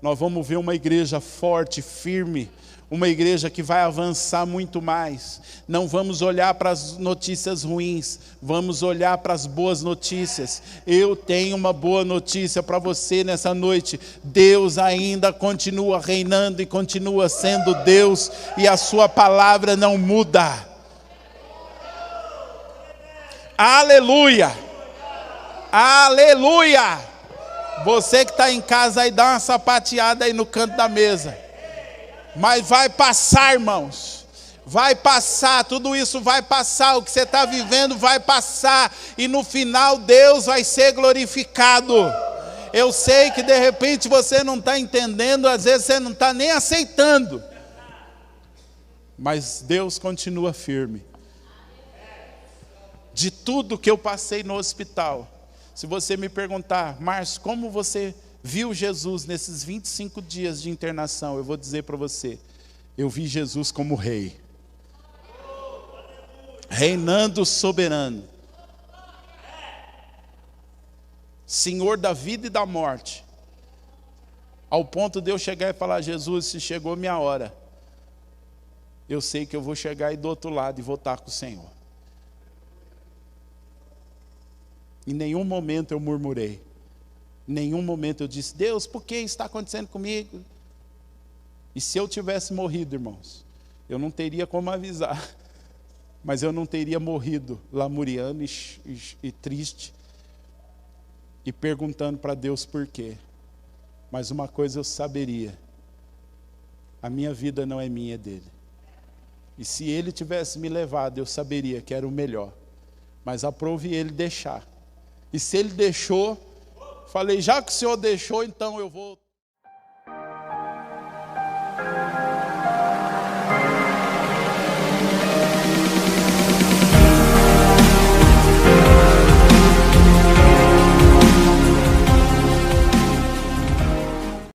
nós vamos ver uma igreja forte, firme, uma igreja que vai avançar muito mais. Não vamos olhar para as notícias ruins, vamos olhar para as boas notícias. Eu tenho uma boa notícia para você nessa noite. Deus ainda continua reinando e continua sendo Deus, e a sua palavra não muda. Aleluia! Aleluia! Você que está em casa aí, dá uma sapateada aí no canto da mesa. Mas vai passar, irmãos. Vai passar, tudo isso vai passar. O que você está vivendo vai passar. E no final Deus vai ser glorificado. Eu sei que de repente você não está entendendo, às vezes você não está nem aceitando. Mas Deus continua firme. De tudo que eu passei no hospital, se você me perguntar, Márcio, como você viu Jesus nesses 25 dias de internação, eu vou dizer para você, eu vi Jesus como rei, reinando soberano, Senhor da vida e da morte, ao ponto de eu chegar e falar, Jesus, se chegou minha hora, eu sei que eu vou chegar aí do outro lado e voltar com o Senhor. Em nenhum momento eu murmurei. Em nenhum momento eu disse, Deus, por que está acontecendo comigo? E se eu tivesse morrido, irmãos, eu não teria como avisar. Mas eu não teria morrido lamuriano e triste, e perguntando para Deus por quê. Mas uma coisa eu saberia, a minha vida não é minha, é dele. E se ele tivesse me levado, eu saberia que era o melhor. Mas aprove ele deixar. E se ele deixou, falei, já que o Senhor deixou, então eu vou.